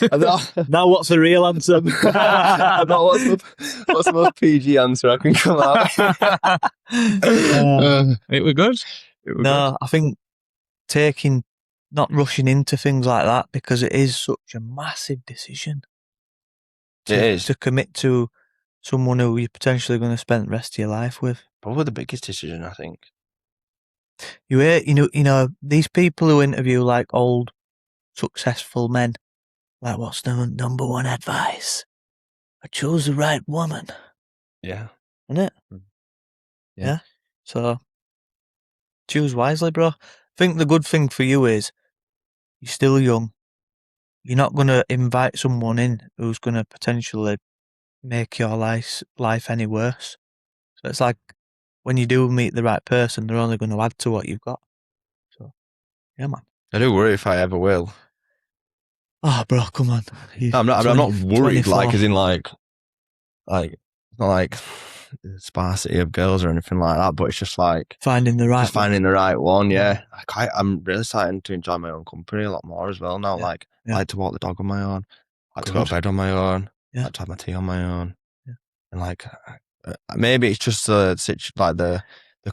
A little pause. Now what's the real answer? I thought, what's the most PG answer I can come out? It was good. No, I think not rushing into things like that, because it is such a massive decision. It is. To commit to someone who you're potentially going to spend the rest of your life with. Probably the biggest decision, I think. You hear, these people who interview like old successful men, Like, what's the number one advice? I chose the right woman. Yeah. Isn't it? Yeah. So, choose wisely, bro. I think the good thing for you is you're still young. You're not going to invite someone in who's going to potentially make your life any worse. So it's like when you do meet the right person, they're only going to add to what you've got. So, yeah, man. I do worry if I ever will. Oh, bro, come on. I'm not worried, 24. like, as in, like, it's not like sparsity of girls or anything like that, but it's just like Finding the right just finding the right one. Yeah. Yeah. I'm really starting to enjoy my own company a lot more as well now. Yeah. Like, Yeah. I like to walk the dog on my own. I like to go Good. to bed on my own. Yeah. I like to have my tea on my own. Yeah. And like, maybe it's just like the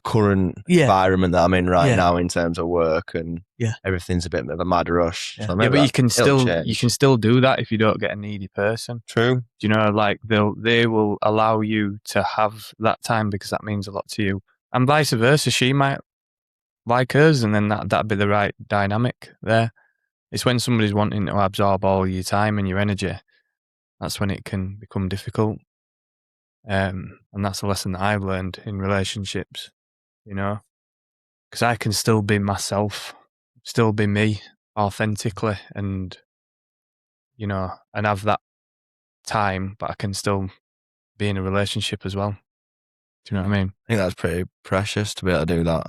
current Yeah. environment that I'm in right Yeah. now in terms of work, and Yeah. everything's a bit of a mad rush. Yeah. So Yeah, maybe but you can it'll still change. do that if you don't get a needy person. True. You know, like they will allow you to have that time because that means a lot to you, and vice versa. She might like hers, and then that'd be the right dynamic there. It's when somebody's wanting to absorb all your time and your energy, that's when it can become difficult. And that's a lesson that I've learned in relationships. You know, because I can still be myself, still be me authentically, and you know, and have that time, but I can still be in a relationship as well. Do you know what I mean? I think that's pretty precious to be able to do that.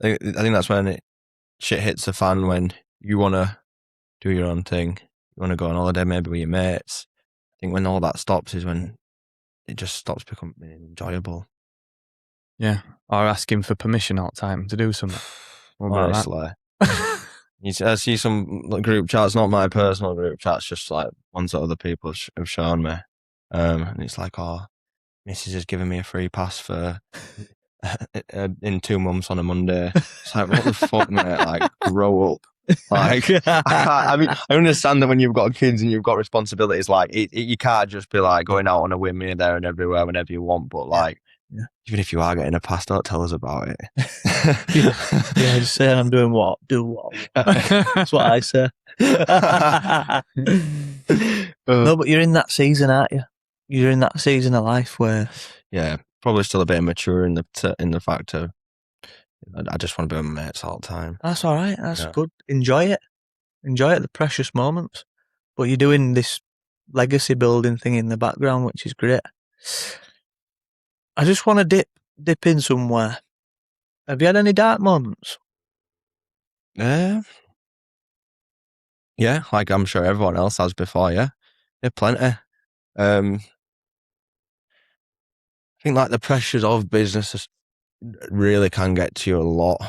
I think that's when shit hits the fan, when you want to do your own thing. You want to go on holiday maybe with your mates. I think when all that stops is when it just stops becoming enjoyable. Yeah. Or asking for permission all the time to do something. What about Honestly. I see some group chats, not my personal group chats, just like ones that other people have shown me. And it's like, oh, Mrs. has given me a free pass for in 2 months on a Monday. It's like, what the fuck, mate? Like, grow up. Like, I mean, I understand that when you've got kids and you've got responsibilities, like, you can't just be like going out on a whim here, there, and everywhere whenever you want. But like, even if you are getting a pass, don't tell us about it. Yeah, just saying I'm doing what? Do what? That's what I say. No, but you're in that season, aren't you? You're in that season of life where... Yeah, probably still a bit immature in the fact of I just want to be with my mates all the time. That's all right. That's good. Enjoy it. Enjoy it, the precious moments. But you're doing this legacy building thing in the background, which is great. I just want to dip in somewhere. Have you had any dark moments? Yeah, like I'm sure everyone else has before. Yeah, plenty. I think like the pressures of business really can get to you a lot,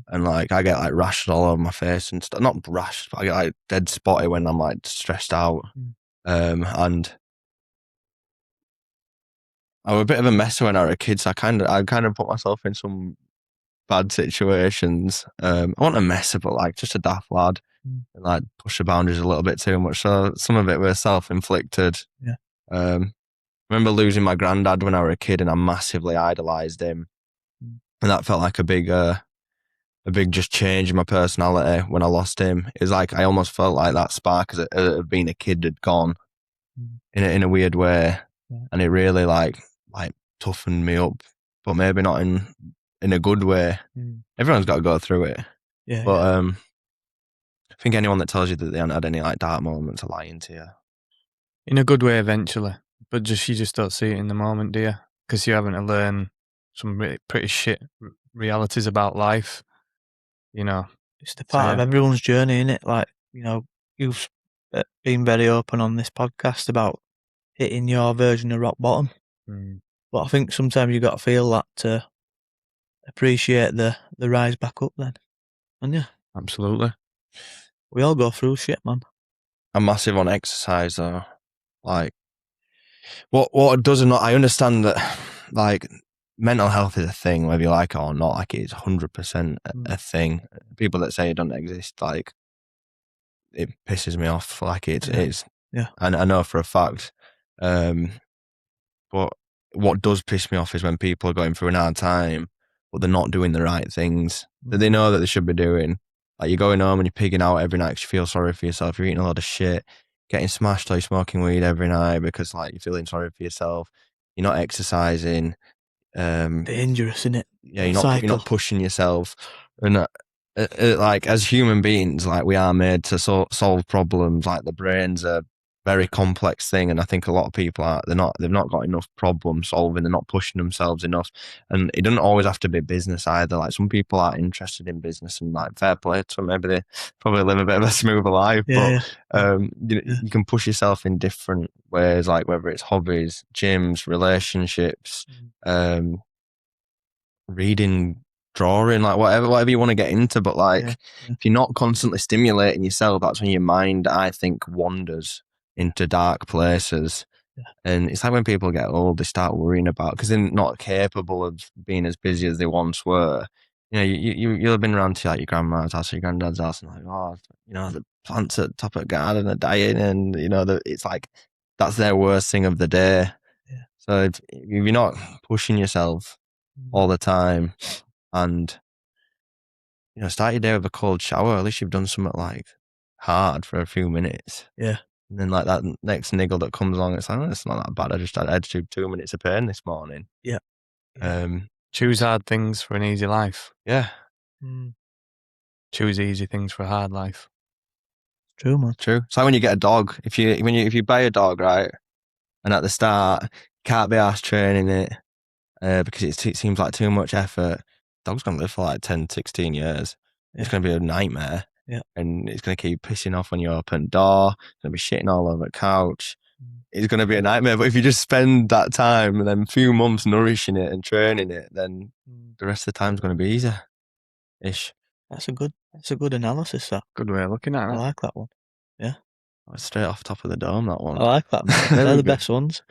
and like I get like rashes all over my face and stuff. Not rashes, but I get like dead spotty when I'm like stressed out. And I'm a bit of a messer when I was a kid, so I kind of put myself in some bad situations. I wasn't a messer, but like just a daft lad, and like push the boundaries a little bit too much. So some of it was self-inflicted. Yeah. Remember losing my granddad when I was a kid, and I massively idolised him, and that felt like a big just change in my personality when I lost him. It was like I almost felt like that spark of being a kid had gone in a weird way, and it really like toughened me up, but maybe not in a good way. Everyone's got to go through it. Yeah. But I think anyone that tells you that they haven't had any like dark moments are lying to you. In a good way eventually, but you just don't see it in the moment, do you? Because you're having to learn some really pretty shit realities about life. You know, it's the part of everyone's journey, innit? Like, you know, you've been very open on this podcast about hitting your version of rock bottom. But I think sometimes you got to feel that to appreciate the rise back up then. And yeah. Absolutely. We all go through shit, man. I'm massive on exercise though. Like, what it does not, I understand that like mental health is a thing, whether you like it or not. Like, it's 100% a thing. People that say it doesn't exist, like, it pisses me off. Like, it's and I know for a fact. But what does piss me off is when people are going through an hard time, but they're not doing the right things that they know that they should be doing. Like, you're going home and you're pigging out every night because you feel sorry for yourself. You're eating a lot of shit. getting smashed or you're smoking weed every night because like you're feeling sorry for yourself, you're not exercising, Dangerous, isn't it? yeah, you're not pushing yourself, and like as human beings, like we are made to solve problems. Like the brain's a very complex thing, and I think a lot of people they've not got enough problem solving. They're not pushing themselves enough, and it doesn't always have to be business either. Like some people are interested in business, and like fair play to them, maybe they probably live a bit of a smoother life. You can push yourself in different ways, like whether it's hobbies, gyms, relationships, reading, drawing, like whatever you want to get into. But like if you're not constantly stimulating yourself, that's when your mind, I think, wanders into dark places. And it's like when people get old, they start worrying about, because they're not capable of being as busy as they once were. You know, you'll have been around to like your grandma's house or your granddad's house and like, oh, you know, the plants at the top of the garden are dying, and you know, it's like that's their worst thing of the day. So if you're not pushing yourself all the time, and you know, start your day with a cold shower, at least you've done something like hard for a few minutes. Yeah. And then like that next niggle that comes along, it's like, oh, it's not that bad. I just had 2 minutes of pain this morning. Yeah. Choose hard things for an easy life. Yeah. Choose easy things for a hard life. True, man. True. It's like when you get a dog. If you buy a dog, right, and at the start can't be arsed training it because it seems like too much effort. Dog's gonna live for like 10, 16 years. It's gonna be a nightmare. Yeah. And it's going to keep pissing off when you open the door. It's going to be shitting all over the couch. It's going to be a nightmare. But if you just spend that time and then a few months nourishing it and training it, then the rest of the time's going to be easier-ish. That's a good analysis, that. Good way of looking at it. I like that one. Yeah. Straight off top of the dome, that one. I like that. They're the best ones.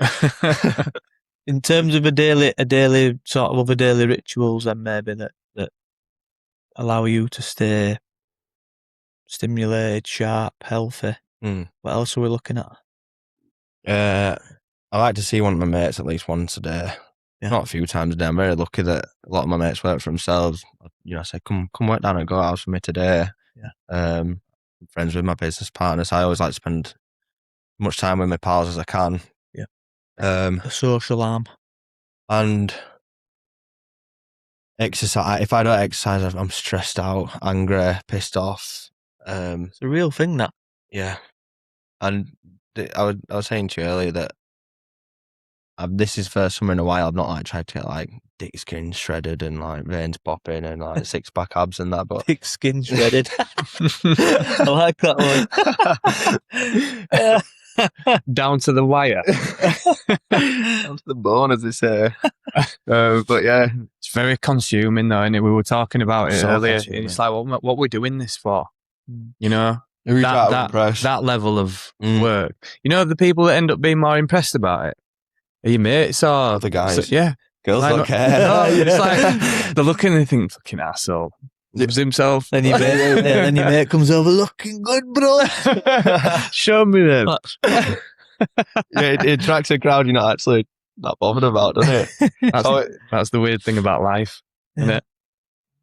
In terms of a daily sort of other daily rituals, then maybe that allow you to stay stimulated, sharp, healthy. What else are we looking at? I like to see one of my mates at least once a day. Not a few times a day. I'm very lucky that a lot of my mates work for themselves. You know, I say, come work down at Go House for me today. I'm friends with my business partners. I always like to spend as much time with my pals as I can. A social arm. And exercise. If I don't exercise, I'm stressed out, angry, pissed off. It's a real thing, that. Yeah. And I was saying to you earlier that this is first summer in a while I've not like tried to get like dick skin shredded and like veins popping and like 6-pack abs and that, but Thick skin shredded. I like that one. Down to the wire. down to the bone, as they say. But yeah, it's very consuming though, and we were talking about it So earlier. consuming. It's like, what we're doing this for? You know, who's impressed? that level of work. You know, the people that end up being more impressed about it are your mates or Other guys. yeah, Girls like, don't care. It's like they're looking and they think, fucking asshole. Lives himself. Then your mate comes over, looking good, bro. Show me them. Yeah, it attracts a crowd you're not actually not bothered about, doesn't it? That's the weird thing about life, isn't it?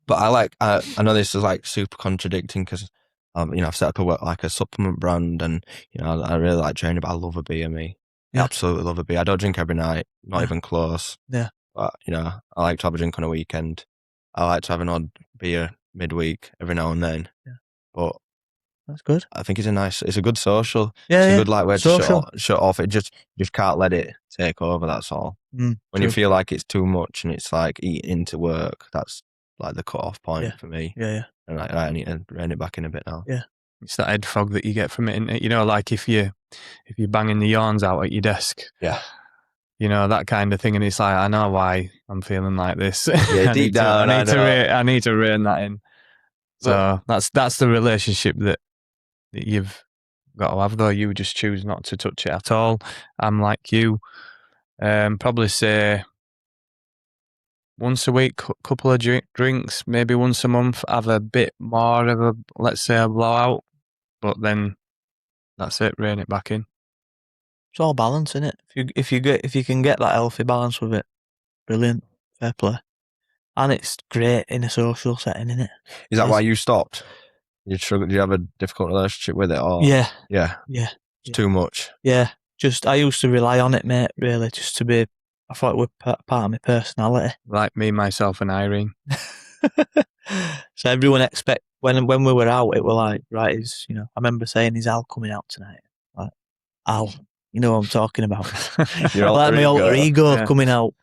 But I know this is like super contradicting because you know, I've set up a supplement brand, and you know, I really like training, but I love a beer. Me, I absolutely love a beer. I don't drink every night, not even close. Yeah. But you know, I like to have a drink on a weekend. I like to have an odd beer midweek every now and then. Yeah. But that's good. I think it's a good social. Yeah, it's a good like way social. to shut off. It just can't let it take over. That's all. When you feel like it's too much and it's like eating into work, that's like the cut off point for me. Yeah. And like, I need to rein it back in a bit now. Yeah. It's that head fog that you get from it, isn't it? You know, like if you're banging the yawns out at your desk. Yeah. You know, that kind of thing. And it's like, I know why I'm feeling like this. Yeah, deep down. I need to rein that in. So that's the relationship that you've got to have, though. You just choose not to touch it at all. I'm like you. Probably say once a week, couple of drinks, maybe once a month, have a bit more of let's say a blowout, but then that's it, rein it back in. It's all balance, isn't it? If you can get that healthy balance with it, brilliant, fair play. And it's great in a social setting, isn't it? Is that why you stopped? Do you have a difficult relationship with it? Or? Yeah. Yeah. It's too much. Yeah, just I used to rely on it, mate. Really, just to be. I thought it was part of my personality. Like me, myself, and Irene. So everyone expect when we were out, it were like, right, I remember saying, "Is Al coming out tonight?" Like, Al, you know what I'm talking about. Your Like my alter ego Yeah. coming out.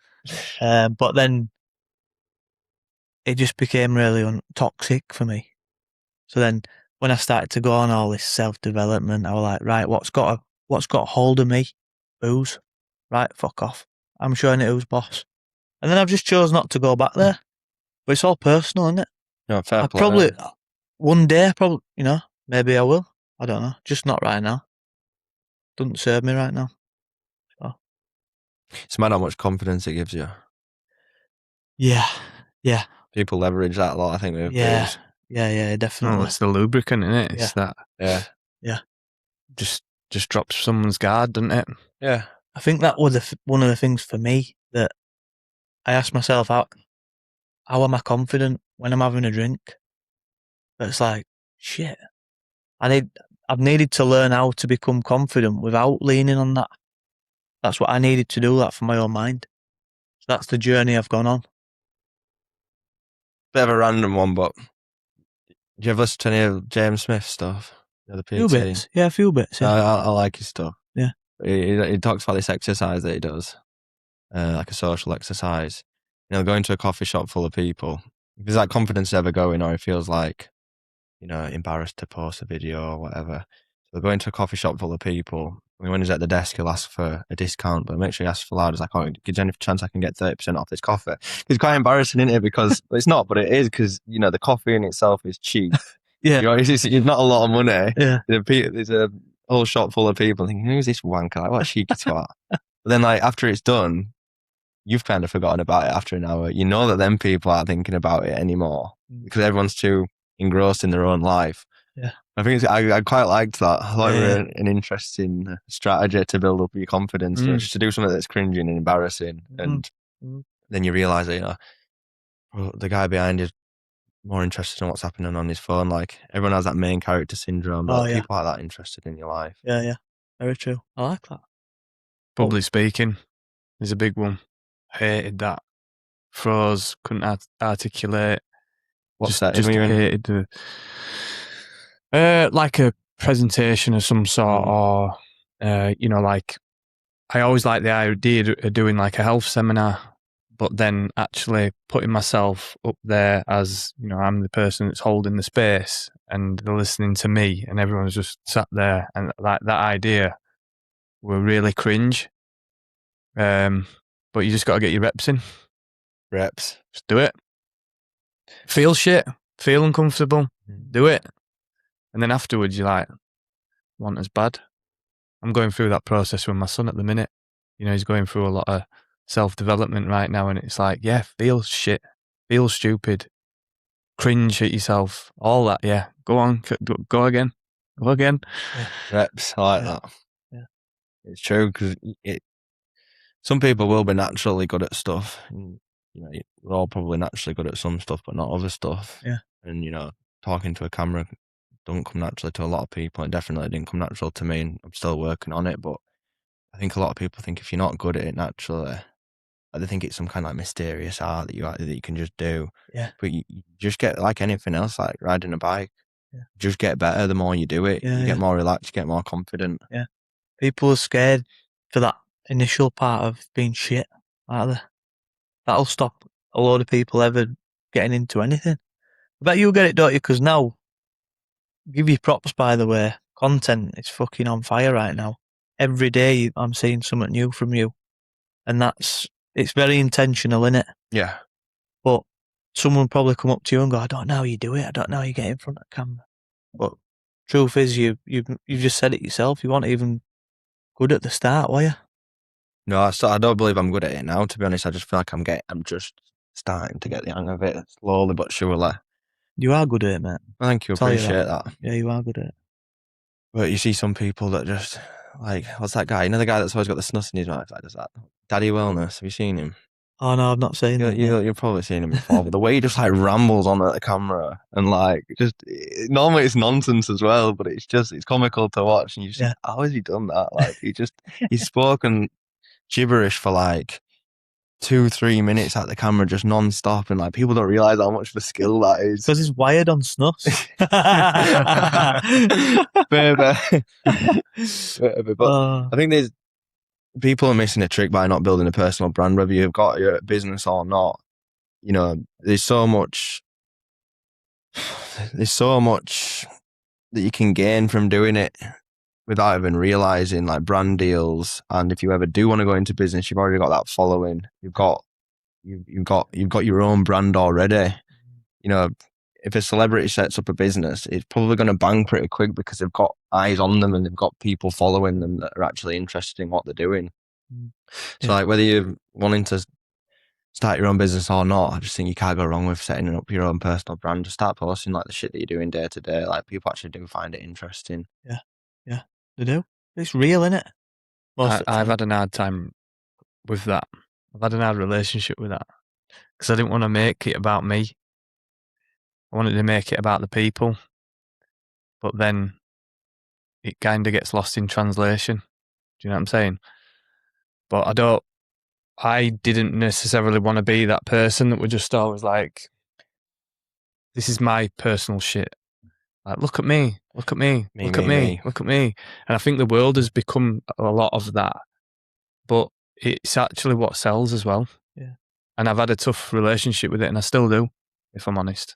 But then it just became really toxic for me. So then when I started to go on all this self-development, I was like, right, what's got hold of me? Booze. Right, fuck off. I'm showing it who's boss. And then I've just chose not to go back there. But it's all personal, isn't it? No, fair I play. probably, one day, maybe I will. I don't know. Just not right now. Doesn't serve me right now. It's mad how much confidence it gives you. Yeah. Yeah. People leverage that a lot, I think, with Yeah. booze. Yeah, definitely. Oh, it's the lubricant, isn't it? It's that. Yeah. Just drops someone's guard, doesn't it? Yeah. I think that was one of the things for me that I asked myself, how am I confident when I'm having a drink? But it's like, shit. I've needed to learn how to become confident without leaning on that. That's what I needed to do, that for my own mind. So that's the journey I've gone on. Bit of a random one, but do you ever listen to any of James Smith's stuff? The A few PT? bits. Yeah, a few bits. Yeah. I like his stuff. Yeah. He talks about this exercise that he does, like a social exercise. Going to a coffee shop full of people. If his confidence ever going, or he feels like, embarrassed to post a video or whatever. So go into a coffee shop full of people. When he's at the desk, he'll ask for a discount, but make sure he asks for loud. It's like, oh, give you any chance I can get 30% off this coffee? It's quite embarrassing, isn't it? Because it's not, but it is, because, the coffee in itself is cheap. Yeah. It's not a lot of money. Yeah. There's a whole shop full of people thinking, who's this wanker? Like, what a cheeky twat. But then, after it's done, you've kind of forgotten about it after an hour. You know that them people aren't thinking about it anymore because everyone's too engrossed in their own life. Yeah. I think I quite liked that. I thought it was an interesting strategy to build up your confidence, just to do something that's cringing and embarrassing. And then you realise that, the guy behind is more interested in what's happening on his phone. Like, everyone has that main character syndrome, but people are that interested in your life. Yeah. Very true. I like that. Public speaking is a big one. Hated that. Froze, couldn't articulate. What's just, that? Just hated like a presentation of some sort, or like, I always like the idea of doing like a health seminar, but then actually putting myself up there as, I'm the person that's holding the space and they're listening to me and everyone's just sat there, and like that idea were really cringe. But you just got to get your reps in. Reps. Just do it. Feel shit. Feel uncomfortable. Do it. And then afterwards, you're like, want as bad. I'm going through that process with my son at the minute. He's going through a lot of self-development right now, and it's like, yeah, feel shit. Feel stupid. Cringe at yourself. All that, yeah. Go on. Go again. Go again. Yeah. Reps. I like that. Yeah. It's true, because some people will be naturally good at stuff. We're all probably naturally good at some stuff, but not other stuff. Yeah. And, talking to a camera don't come naturally to a lot of people. It definitely didn't come natural to me, and I'm still working on it. But I think a lot of people think if you're not good at it naturally, they think it's some kind of mysterious art that you can just do. Yeah. But you just get, like anything else, like riding a bike. Yeah. Just get better the more you do it. Yeah, you get more relaxed, you get more confident. Yeah. People are scared for that initial part of being shit, aren't they? That'll stop a load of people ever getting into anything. I bet you'll get it, don't you? Because now, give you props, by the way, content is fucking on fire right now. Every day I'm seeing something new from you. And it's very intentional, innit? Yeah. But someone probably come up to you and go, I don't know how you do it. I don't know how you get in front of the camera. But truth is, you've just said it yourself. You weren't even good at the start, were you? No, I don't believe I'm good at it now, to be honest. I just feel like I'm just starting to get the hang of it, slowly but surely. You are good at it, mate. Thank you, appreciate that. Yeah, you are good at it. But you see some people that just, like, what's that guy? The guy that's always got the snus in his mouth, like, does that? Daddy Wellness, have you seen him? Oh no, I've not seen that. You've probably seen him before, but the way he just like rambles on at the camera and like just normally it's nonsense as well, but it's comical to watch. And you just think, how has he done that? Like he's spoken gibberish for like 2-3 minutes at the camera just non-stop, and like people don't realize how much of a skill that is because he's wired on snus. But I think there's people are missing a trick by not building a personal brand, whether you've got your business or not. You know, there's so much that you can gain from doing it without even realizing, like brand deals. And if you ever do want to go into business, you've already got that following. You've got your own brand already. You know, if a celebrity sets up a business, it's probably going to bang pretty quick because they've got eyes on them and they've got people following them that are actually interested in what they're doing. So like whether you're wanting to start your own business or not, I just think you can't go wrong with setting up your own personal brand. Just start posting like the shit that you're doing day to day. Like people actually do find it interesting. Yeah, they do. It's real, innit? I've had an hard time with that. I've had an hard relationship with that because I didn't want to make it about me. I wanted to make it about the people, but then it kind of gets lost in translation. Do you know what I'm saying? But I didn't necessarily want to be that person that would just always like, this is my personal shit. Like, look at me, look at me, look at me, look at me. And I think the world has become a lot of that, but it's actually what sells as well. Yeah. And I've had a tough relationship with it, and I still do, if I'm honest.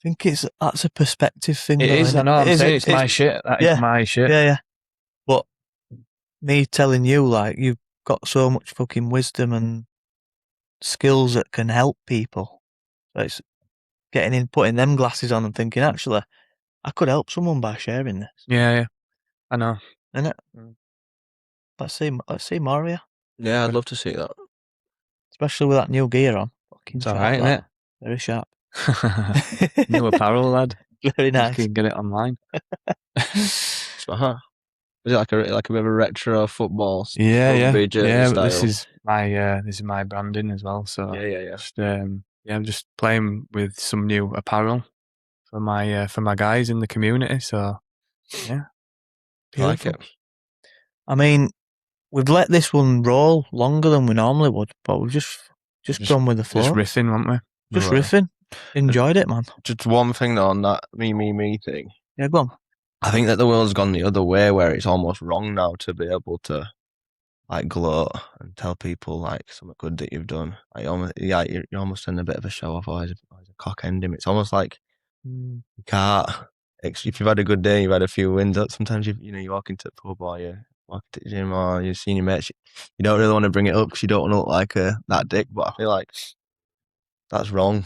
I think that's a perspective thing. It is, I know, I'm saying it's my shit. That is my shit. Yeah. But me telling you, like, you've got so much fucking wisdom and skills that can help people. So it's putting them glasses on and thinking, actually, I could help someone by sharing this. Yeah. I know. Innit? Let's see more of you. Yeah, I'd love to see that. Especially with that new gear on. Fucking It's sharp, alright, isn't it? Very sharp. New apparel, lad. Very nice. You can get it online. Is it like a bit of a retro football? Yeah. Style? This is my branding as well. So yeah. I'm just playing with some new apparel for my guys in the community. So yeah, I like it. I mean, we've let this one roll longer than we normally would, but we've just gone with the flow. Just riffing, weren't we? Just riffing. Enjoyed it, man. Just one thing though on that me thing. Yeah, go on. I think that the world's gone the other way, where it's almost wrong now to be able to like gloat and tell people like something good that you've done. Like you're almost in a bit of a show off, or as a cock end him. It's almost like you can't. If you've had a good day, you've had a few wins. Sometimes you walk into the pub or you walk into the gym or you've seen your mates. You don't really want to bring it up because you don't want to look like that dick. But I feel like that's wrong.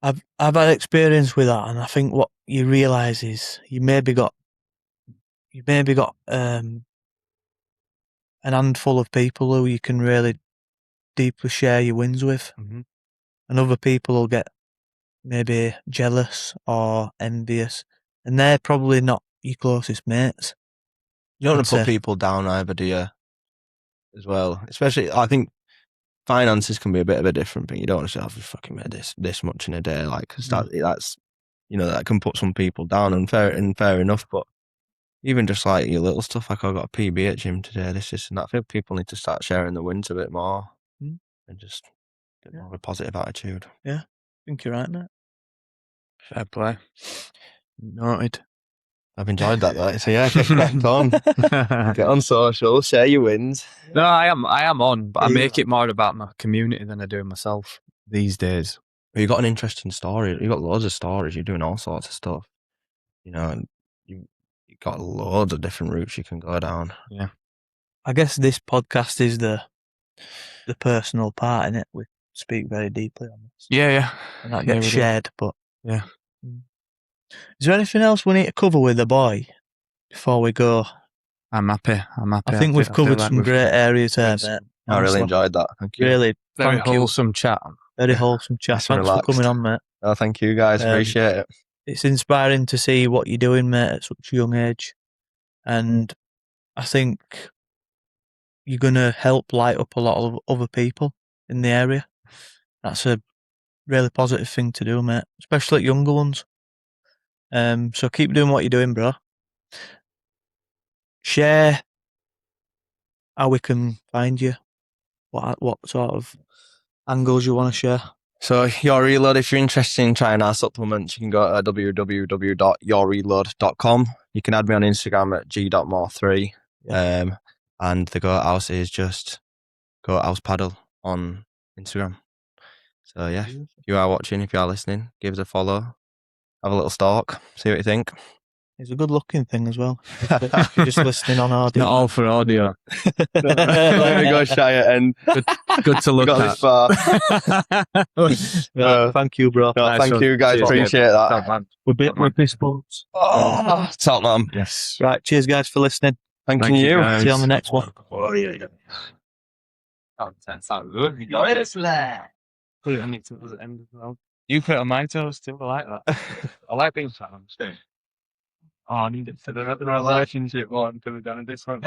I've had experience with that, and I think what you realise is you maybe got an handful of people who you can really deeply share your wins with, and other people will get maybe jealous or envious, and they're probably not your closest mates. You don't want to put people down either, do you? As well, especially I think finances can be a bit of a different thing. You don't want to say, "I've fucking made this much in a day," like because that's that can put some people down, and fair enough. But even just like your little stuff, like I got a PB at gym today, this and that. I think people need to start sharing the wins a bit more and just get more of a positive attitude. Yeah, I think you're right, mate. Fair play. Noted. I've enjoyed that, though. So yeah, get cracked on. Get on social, share your wins. No, I am on, but I make it more about my community than I do myself these days. Well, you've got an interesting story. You've got loads of stories. You're doing all sorts of stuff. And you've got loads of different routes you can go down. Yeah. I guess this podcast is the personal part in it. We speak very deeply on this. Yeah. And that gets shared, but yeah. Is there anything else we need to cover with the boy before we go? I'm happy. I think we've covered some great areas there, mate. I really enjoyed that. Thank you. Really, very wholesome chat. Very wholesome chat. Thanks for coming on, mate. Oh, thank you, guys. Appreciate it. It's inspiring to see what you're doing, mate, at such a young age. And I think you're going to help light up a lot of other people. in the area. That's a really positive thing to do, mate, especially at younger ones. So keep doing what you're doing, bro. Share how we can find you. What sort of angles you want to share? So Your Reload, if you're interested in trying our supplements, you can go to www.yourreload.com. You can add me on Instagram at g.more3. Yeah. And the Goat House is just Goat House Paddle on Instagram. So yeah, if you are watching, if you are listening, give us a follow. Have a little stalk. See what you think. It's a good looking thing as well. If you're just listening on audio. Not all for audio. There we go, shy at end. Good to look Got at. this far. Yeah, thank you, bro. No, Nice thank one. you guys. Cheers, Appreciate that. We're fist bumps. Oh, top man. Yes. Right, cheers guys for listening. Thank Thank you, you. guys. See you on the next one. Put it on your toes at the end as well. You put it on my toes too. I like that. I like being sat on stage. Oh, I need it for the relationship one. Could have done it this one.